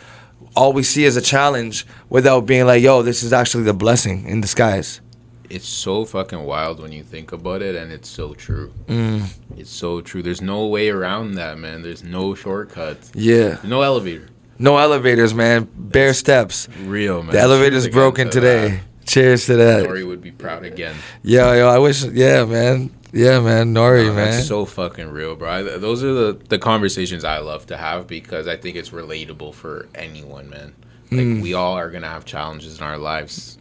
all we see is a challenge without being like, yo, this is actually the blessing in disguise. It's so fucking wild when you think about it, and it's so true. It's so true. There's no way around that, man. There's no shortcuts. Yeah. No elevator. No elevators, man. Bare steps. Real, man. The elevator's broken today. Cheers to that. Nori would be proud again. Yo, I wish, yeah, man. Yeah, man. Nori, man. That's so fucking real, bro. Those are the conversations I love to have because I think it's relatable for anyone, man. Like, we all are going to have challenges in our lives.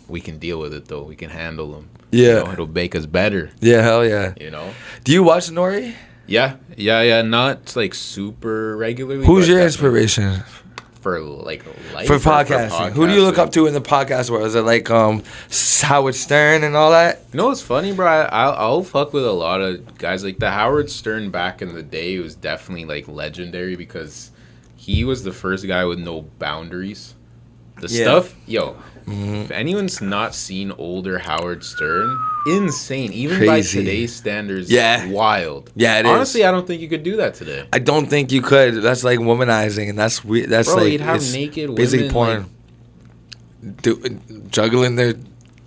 We can deal with it, though. We can handle them. Yeah. You know, it'll make us better. Yeah, hell yeah. You know? Do you watch Nori? Yeah. Not, like, super regularly. Who's your inspiration? For, like, life? For podcasting. Who do you look up to in the podcast world? Is it, like, Howard Stern and all that? You know what's funny, bro? I'll fuck with a lot of guys. Like, the Howard Stern back in the day was definitely, like, legendary because he was the first guy with no boundaries. The stuff, if anyone's not seen older Howard Stern, insane. Even by today's standards, wild. Yeah, it Honestly, is. I don't think you could do that today. I don't think you could. That's like womanizing, and that's weird. That's Bro, like you'd have naked basically women, porn, juggling their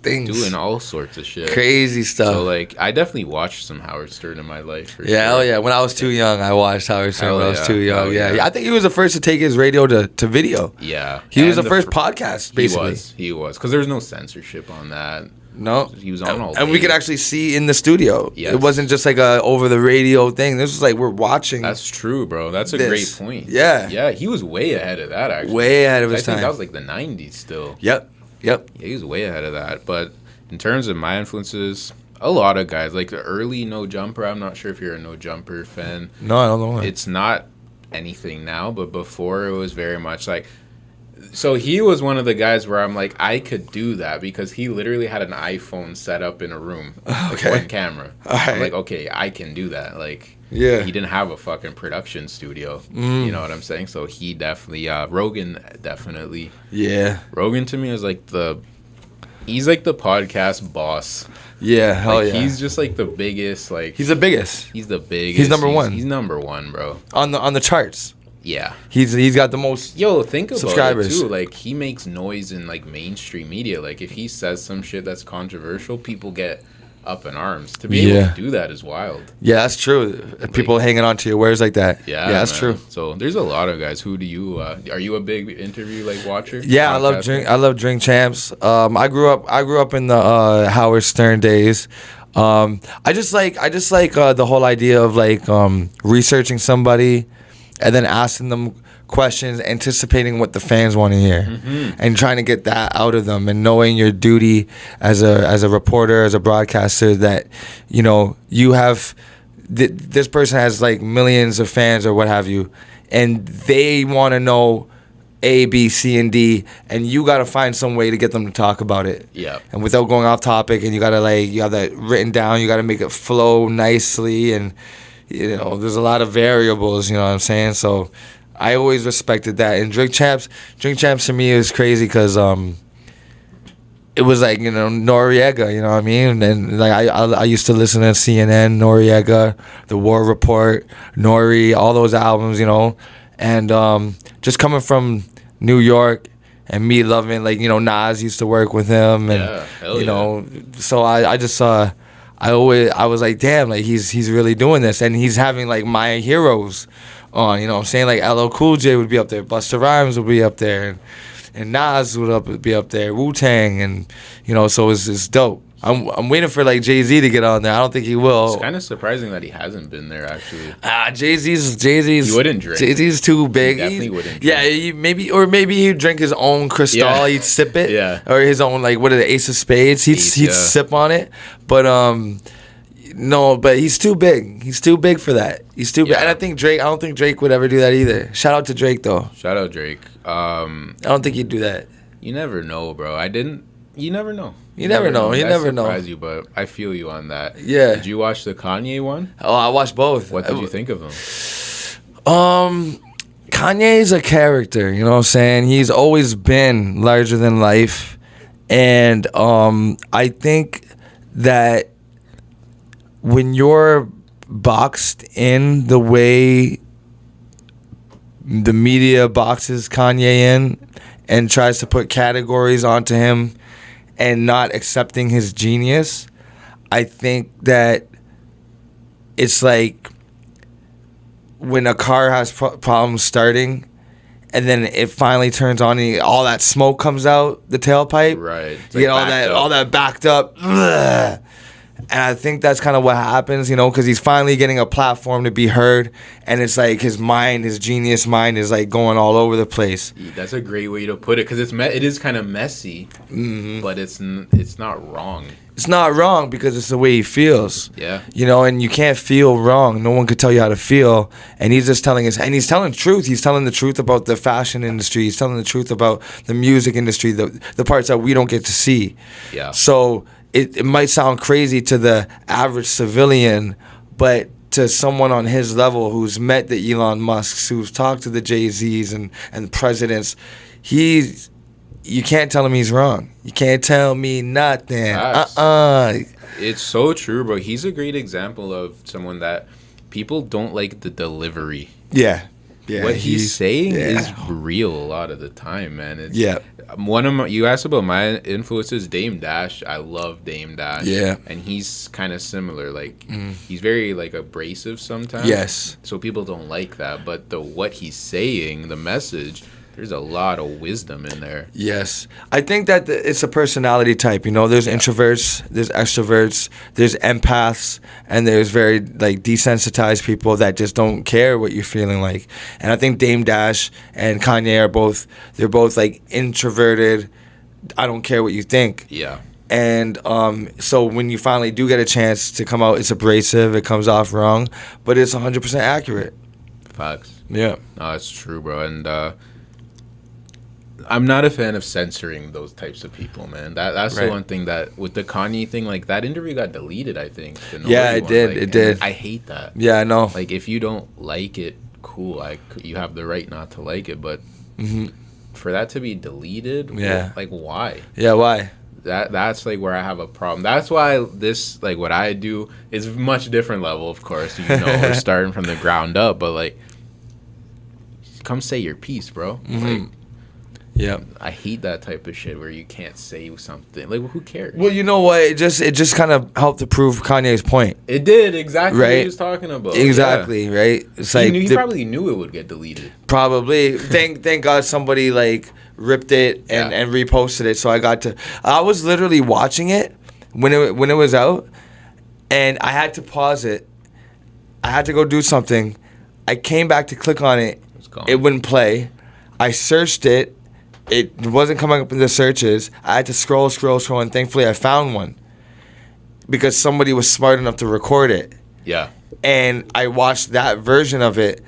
things, doing all sorts of shit, crazy stuff. So like, I definitely watched some Howard Stern in my life. For hell yeah! When I was too young, I watched Howard Stern. When I was too young, yeah. I think he was the first to take his radio to video. Yeah, he was the first podcast. Basically, he was because there was no censorship on that. No, he was on all day. And we could actually see in the studio. Yes. It wasn't just like a over the radio thing. This was like we're watching. That's true, bro. That's a great point. Yeah, he was way ahead of that. Actually, way ahead of his time. I think that was like the '90s still. Yep. Yeah, he was way ahead of that. But in terms of my influences, a lot of guys like the early No Jumper. I'm not sure if you're a No Jumper fan. No, I don't know. It's not anything now, but before it was very much like. So he was one of the guys where I'm like, I could do that because he literally had an iPhone set up in a room, like one camera. I'm like, okay, I can do that. Like, he didn't have a fucking production studio. You know what I'm saying? So he definitely, Rogan definitely. Yeah. Rogan to me is like he's like the podcast boss. Yeah, hell yeah. He's just like the biggest, like. He's the biggest. He's the biggest. He's number one. He's number one, bro. On the charts. Yeah, he's got the most. Think about subscribers. It too. Like he makes noise in like mainstream media. Like if he says some shit that's controversial, people get up in arms. To be able to do that is wild. Yeah, that's true. People hanging on to your words like that. Yeah, that's true. So there's a lot of guys. Who do you? Are you a big interview like watcher? Yeah, I love Drink Champs. I grew up in the Howard Stern days. I just like the whole idea of like researching somebody. And then asking them questions, anticipating what the fans want to hear, and trying to get that out of them, and knowing your duty as a reporter, as a broadcaster, that you have this person has like millions of fans or what have you, and they want to know A, B, C, and D, and you got to find some way to get them to talk about it. Yeah. And without going off topic, and you got to you have that written down. You got to make it flow nicely and. There's a lot of variables, you know what I'm saying? So I always respected that. And Drink Champs to me is crazy because it was like, Noriega, you know what I mean? And like I used to listen to CNN, Noriega, The War Report, Nori, all those albums, And just coming from New York and me loving, like, Nas used to work with him. And, so I just saw... I was like, damn, like he's really doing this, and he's having like my heroes on, what I'm saying? Like LL Cool J would be up there, Busta Rhymes would be up there, and Nas would be up there, Wu-Tang, and so it's dope. I'm waiting for like Jay-Z to get on there. I don't think he will. It's kind of surprising that he hasn't been there actually. Jay-Z's. He wouldn't drink. Jay-Z's too big. He definitely wouldn't drink. Yeah, maybe he'd drink his own Cristal. Yeah. He'd sip it. Yeah. Or his own, like, what are the Ace of Spades? He'd sip on it. But no, but he's too big. He's too big for that. He's too big. And I don't think Drake would ever do that either. Shout out to Drake though. Shout out Drake. I don't think he'd do that. You never know, bro. You never know. You never know. You never know. Surprise you, but I feel you on that. Yeah. Did you watch the Kanye one? Oh, I watched both. What did you think of him? Kanye's a character, you know what I'm saying? He's always been larger than life. And I think that when you're boxed in the way the media boxes Kanye in and tries to put categories onto him and not accepting his genius, I think that it's like when a car has problems starting and then it finally turns on and all that smoke comes out the tailpipe. Right. You get all that backed up. Ugh. And I think that's kind of what happens, you know, because he's finally getting a platform to be heard, and it's like his genius mind is like going all over the place. That's a great way to put it, because it is kind of messy, but it's not wrong. It's not wrong because it's the way he feels. Yeah. You know, and you can't feel wrong. No one could tell you how to feel. And he's just telling us, and he's telling truth. He's telling the truth about the fashion industry. He's telling the truth about the music industry, the parts that we don't get to see. Yeah. So it might sound crazy to the average civilian, but to someone on his level who's met the Elon Musks, who's talked to the Jay-Z's and presidents, you can't tell him he's wrong. You can't tell me nothing. It's so true, bro. He's a great example of someone that people don't like the delivery. Yeah. What he's saying is real a lot of the time, man. Yeah. You asked about my influences, Dame Dash. I love Dame Dash. Yeah. And he's kind of similar. Like, he's very, like, abrasive sometimes. Yes. So people don't like that. But what he's saying, the message, there's a lot of wisdom in there. Yes. I think that it's a personality type, you know. There's introverts, there's extroverts, there's empaths, and there's very, like, desensitized people that just don't care what you're feeling like. And I think Dame Dash and Kanye they're both, like, introverted, I don't care what you think. Yeah. And so when you finally do get a chance to come out, it's abrasive, it comes off wrong, but it's 100% accurate. Facts. Yeah. No, it's true, bro. And I'm not a fan of censoring those types of people, man. That's right. The one thing that with the Kanye thing, like that interview got deleted, I think. Yeah, it did. It did. I hate that. Yeah, I know. Like, if you don't like it, cool. You have the right not to like it, but for that to be deleted, like, why? Yeah, why? That's like where I have a problem. That's why this, like, what I do is much different level, of course. You know, we're starting from the ground up, but like, come say your piece, bro. Like, yeah, I hate that type of shit where you can't say something. Like, who cares? Well, you know what? It just kind of helped to prove Kanye's point. It did, exactly, right? What he was talking about. Exactly, right? It's like he probably knew it would get deleted. Probably. Thank God somebody like ripped it and reposted it, so I was literally watching it when it was out, and I had to pause it. I had to go do something. I came back to click on it. It wouldn't play. I searched it. It wasn't coming up in the searches. I had to scroll, and thankfully I found one because somebody was smart enough to record it. Yeah. And I watched that version of it,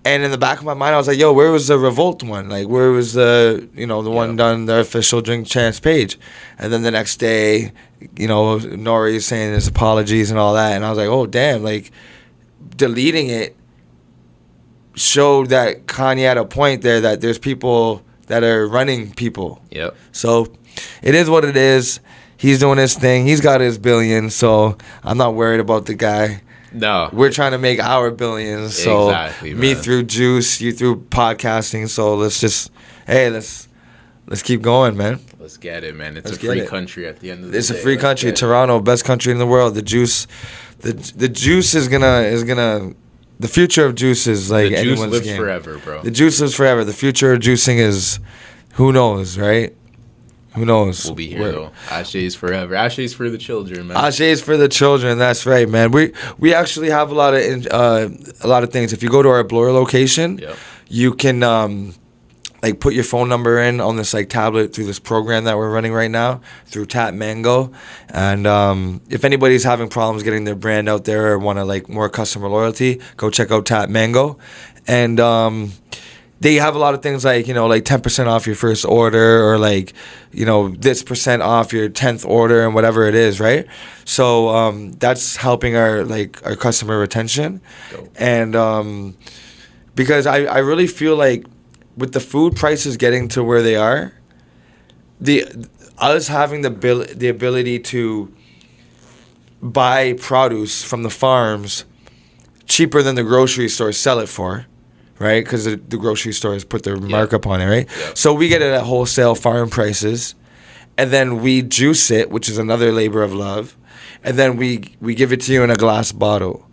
and in the back of my mind, I was like, "Yo, where was the Revolt one? Like, where was the one done the official Drink Champs page?" And then the next day, Nori is saying his apologies and all that, and I was like, "Oh, damn!" Like, deleting it showed that Kanye had a point there. That there's people that are running people. Yep. So it is what it is. He's doing his thing. He's got his billions, so I'm not worried about the guy. No. We're trying to make our billions. So exactly, me through juice, you through podcasting. So let's keep going, man. Let's get it, man. It's a free country at the end of the day. It's a free country. Toronto, best country in the world. The juice is gonna. The future of juice is like anyone's game. The juice lives forever, bro. The juice lives forever. The future of juicing is, who knows, right? Who knows? We'll be here, though. ASE forever. ASE for the children, man. ASE for the children. That's right, man. We actually have a lot of things. If you go to our Bloor location, you can like put your phone number in on this like tablet through this program that we're running right now through Tap Mango. And if anybody's having problems getting their brand out there or want to like more customer loyalty, go check out Tap Mango. And they have a lot of things like, like 10% off your first order or like, this % off your 10th order and whatever it is, right? So that's helping our customer retention. Dope. And because I really feel like with the food prices getting to where they are, us having the ability to buy produce from the farms cheaper than the grocery stores sell it for, right? Because the grocery stores put their markup on it, right? Yeah. So we get it at wholesale farm prices, and then we juice it, which is another labor of love, and then we give it to you in a glass bottle.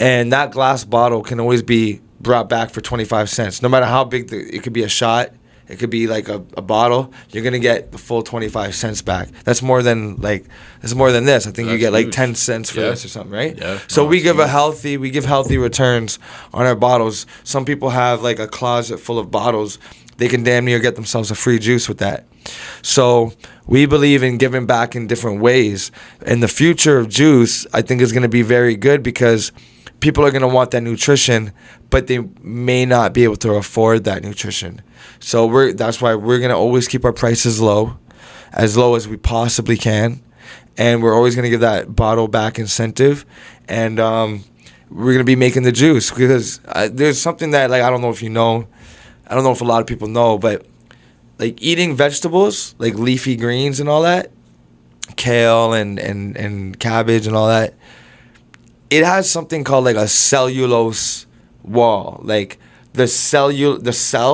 And that glass bottle can always be brought back for 25 cents. No matter how big it could be a shot, it could be like a bottle, you're going to get the full 25 cents back. That's more than this. I think you get like 10 cents for this or something, right? Yeah. So we give healthy returns on our bottles. Some people have like a closet full of bottles. They can damn near get themselves a free juice with that. So we believe in giving back in different ways. And the future of juice, I think, is going to be very good because people are going to want that nutrition, but they may not be able to afford that nutrition. So that's why we're going to always keep our prices low as we possibly can. And we're always going to give that bottle back incentive. And we're going to be making the juice because there's something that, like, I don't know if you know, I don't know if a lot of people know, but like eating vegetables, like leafy greens and all that, kale and cabbage and all that, it has something called like a cellulose wall. Like the cell,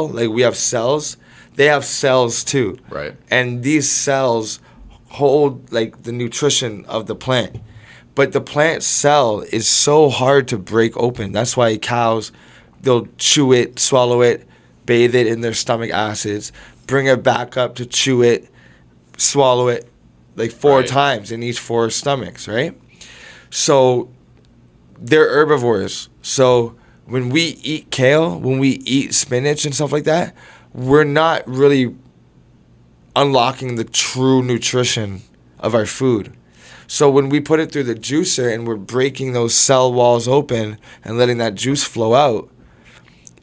like we have cells, they have cells too. Right. And these cells hold like the nutrition of the plant. But the plant cell is so hard to break open. That's why cows, they'll chew it, swallow it, bathe it in their stomach acids, bring it back up to chew it, swallow it, like 4 times in each 4 stomachs, right? So they're herbivores. So when we eat kale, when we eat spinach and stuff like that, we're not really unlocking the true nutrition of our food. So when we put it through the juicer and we're breaking those cell walls open and letting that juice flow out,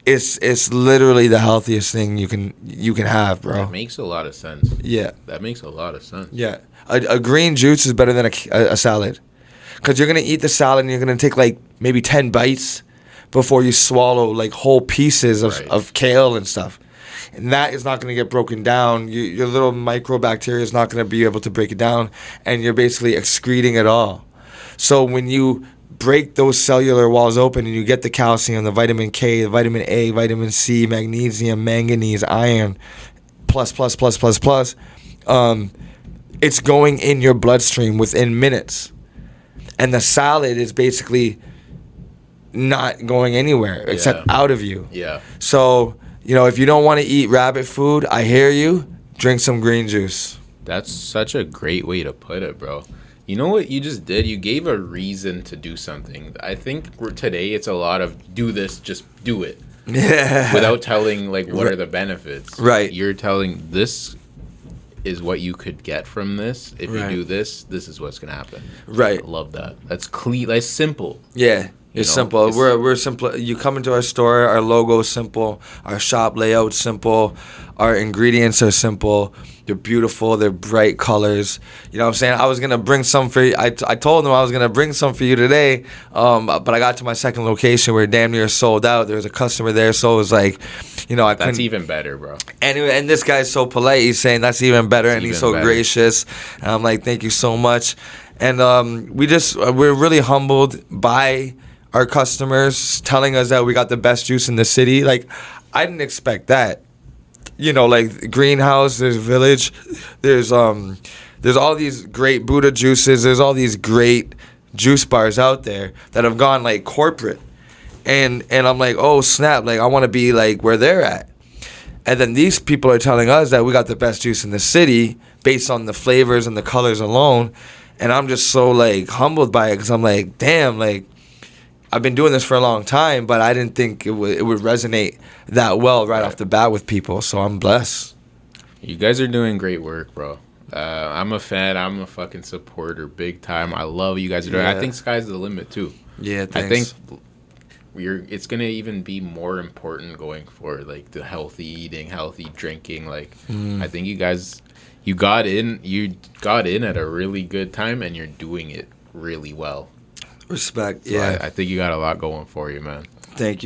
it's literally the healthiest thing you can have, bro. That makes a lot of sense. Yeah. That makes a lot of sense. Yeah. A green juice is better than a salad. Because you're going to eat the salad and you're going to take like maybe 10 bites before you swallow like whole pieces of kale and stuff. And that is not going to get broken down. Your little microbacteria is not going to be able to break it down. And you're basically excreting it all. So when you break those cellular walls open and you get the calcium, the vitamin K, the vitamin A, vitamin C, magnesium, manganese, iron, plus, it's going in your bloodstream within minutes. And the salad is basically not going anywhere except out of you. Yeah. So, if you don't want to eat rabbit food, I hear you. Drink some green juice. That's such a great way to put it, bro. You know what you just did? You gave a reason to do something. I think today it's a lot of do this, just do it. Yeah. Without telling, like, what are the benefits. Right. You're telling this is what you could get from this. If you do this, this is what's going to happen. Right. I love that. That's clean. That's simple. Yeah. It's simple. We're simple. You come into our store, our logo is simple, our shop layout is simple, our ingredients are simple. They're beautiful. They're bright colors. You know what I'm saying? I was going to bring some for you. I told them I was going to bring some for you today, but I got to my second location where damn near sold out. There was a customer there, so it was like, I couldn't. That's even better, bro. Anyway, and this guy's so polite. He's saying that's even better, and he's so gracious. And I'm like, thank you so much. And we're really humbled by our customers telling us that we got the best juice in the city. Like, I didn't expect that. Like Greenhouse, there's Village, there's all these great Buddha juices, there's all these great juice bars out there that have gone like corporate. And I'm like, oh snap, like I want to be like where they're at. And then these people are telling us that we got the best juice in the city based on the flavors and the colors alone. And I'm just so like humbled by it because I'm like, damn, like I've been doing this for a long time, but I didn't think it would resonate that well right off the bat with people. So I'm blessed. You guys are doing great work, bro. I'm a fan. I'm a fucking supporter, big time. I love what you guys are doing. I think sky's the limit too. Yeah, thanks. I think it's gonna even be more important going forward, like the healthy eating, healthy drinking. Like I think you guys, you got in at a really good time, and you're doing it really well. Respect. So I think you got a lot going for you, man. Thank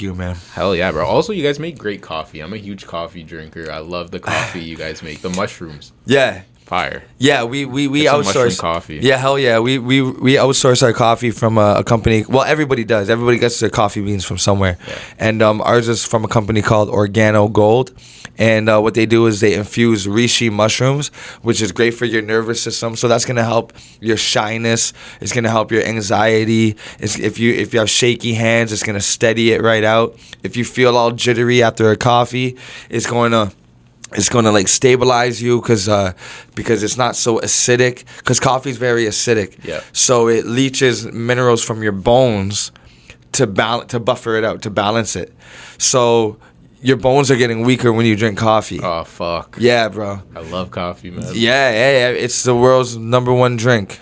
you, man. Hell yeah, bro. Also, you guys make great coffee. I'm a huge coffee drinker. I love the coffee you guys make. The mushrooms. Yeah. Fire. Yeah, we Get some mushroom outsource coffee. Yeah, hell yeah. We outsource our coffee from a company. Well, everybody does. Everybody gets their coffee beans from somewhere. Yeah. And ours is from a company called Organo Gold. And what they do is they infuse reishi mushrooms, which is great for your nervous system. So that's gonna help your shyness. It's gonna help your anxiety. If you have shaky hands, it's gonna steady it right out. If you feel all jittery after a coffee, it's going to like stabilize you because it's not so acidic. Because coffee is very acidic. Yeah. So it leaches minerals from your bones to buffer it out, to balance it. So your bones are getting weaker when you drink coffee. Oh, fuck. Yeah, bro. I love coffee, man. Yeah. It's the world's #1 drink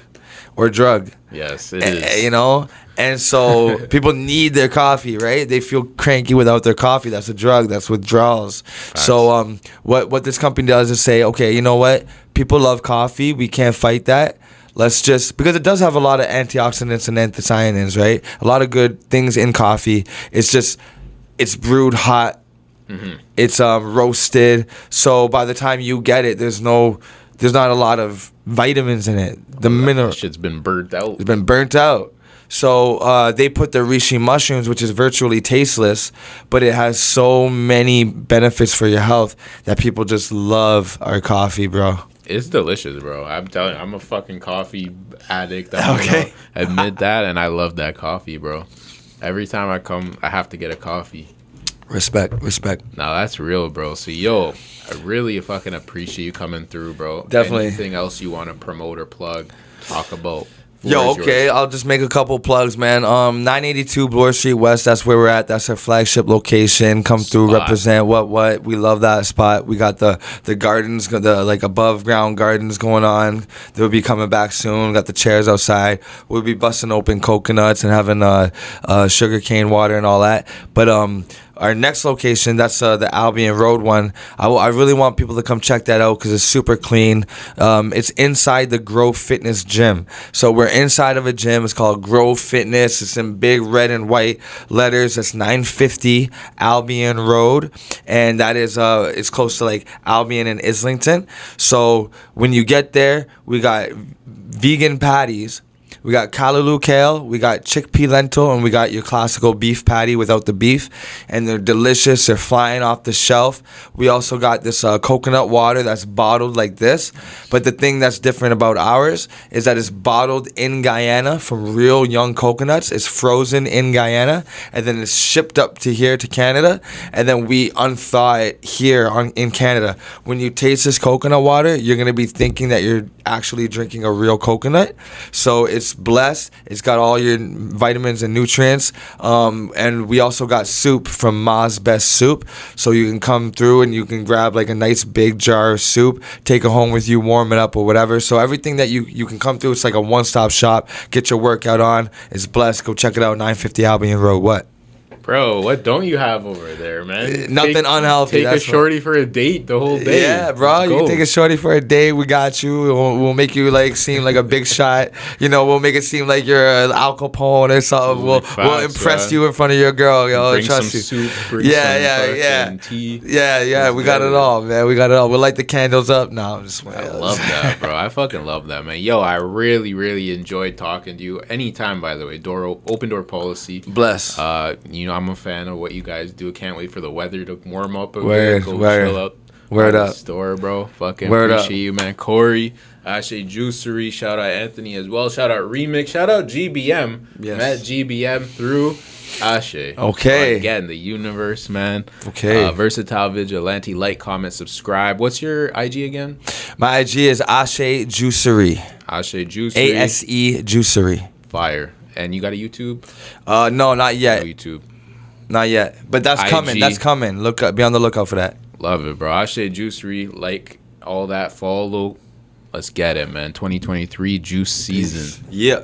or drug. Yes, it is. You know? And so people need their coffee, right? They feel cranky without their coffee. That's a drug. That's withdrawals. Facts. So what this company does is say, okay, you know what? People love coffee. We can't fight that. Let's just, because it does have a lot of antioxidants and anthocyanins, right? A lot of good things in coffee. It's brewed hot. Mm-hmm. It's roasted. So by the time you get it, there's not a lot of vitamins in it. The mineral shit's been burnt out. It's been burnt out. So they put the reishi mushrooms, which is virtually tasteless, but it has so many benefits for your health that people just love our coffee, bro. It's delicious, bro. I'm telling you, I'm a fucking coffee addict. I'm Okay. gonna admit that, and I love that coffee, bro. Every time I come, I have to get a coffee. Respect. Now that's real, bro. So, yo, I really fucking appreciate you coming through, bro. Definitely. Anything else you want to promote or plug, talk about? Yo, okay, I'll just make a couple plugs, man. 982 Bloor Street West, that's where we're at. That's our flagship location. Come through, represent what. We love that spot. We got the gardens, the like above ground gardens going on. They'll be coming back soon. Got the chairs outside. We'll be busting open coconuts and having sugar cane water and all that. But our next location, that's the Albion Rd one. I really want people to come check that out because it's super clean. It's inside the Grow Fitness gym. So we're inside of a gym. It's called Grow Fitness. It's in big red and white letters. It's 950 Albion Road. And that is, it's close to like Albion and Islington. So when you get there, we got vegan patties. We got callaloo kale, we got chickpea lentil, and we got your classical beef patty without the beef. And they're delicious. They're flying off the shelf. We also got this coconut water that's bottled like this. But the thing that's different about ours is that it's bottled in Guyana from real young coconuts. It's frozen in Guyana. And then it's shipped up to here to Canada. And then we unthaw it here in Canada. When you taste this coconut water, you're going to be thinking that you're actually drinking a real coconut. So it's blessed. It's got all your vitamins and nutrients. And we also got soup from Ma's Best Soup. So you can come through and you can grab like a nice big jar of soup, take it home with you, warm it up or whatever. So everything that you can come through, it's like a one-stop shop. Get your workout on. It's blessed. Go check it out, 950 Albion Road. What? Bro, what don't you have over there, man? Nothing unhealthy. Take a shorty for a date the whole day. Yeah, bro. You can take a shorty for a date. We got you. We'll make you like seem like a big shot. You know, we'll make it seem like you're an Al Capone or something. We'll impress you in front of your girl, yo. Bring trust some you. soup. Bring some tea. Yeah. We got it all, man. We got it all. We'll light the candles up. No, I'm just. I love that, bro. I fucking love that, man. Yo, I really, really enjoyed talking to you. Anytime, by the way. Open door policy. Bless. You know, I'm a fan of what you guys do. Can't wait for the weather to warm up a bit. Word. Chill up. Word up. Store, bro. Fucking Word appreciate up. you, man. Corey, ASE Juicery. Shout out Anthony as well. Shout out Remix. Shout out GBM. Yes. Met GBM through ASE. Okay. Again, the universe, man. Okay. Versatile Vigilante. Like, comment, subscribe. What's your IG again? My IG is ASE Juicery. ASE Juicery. ASE Juicery. Fire. And you got a YouTube? No, not yet. No YouTube. Not yet. But that's IG. coming. That's coming. Be on the lookout for that. Love it, bro. ASE Juicery, like all that, follow. Let's get it, man. 2023 juice season. Yeah.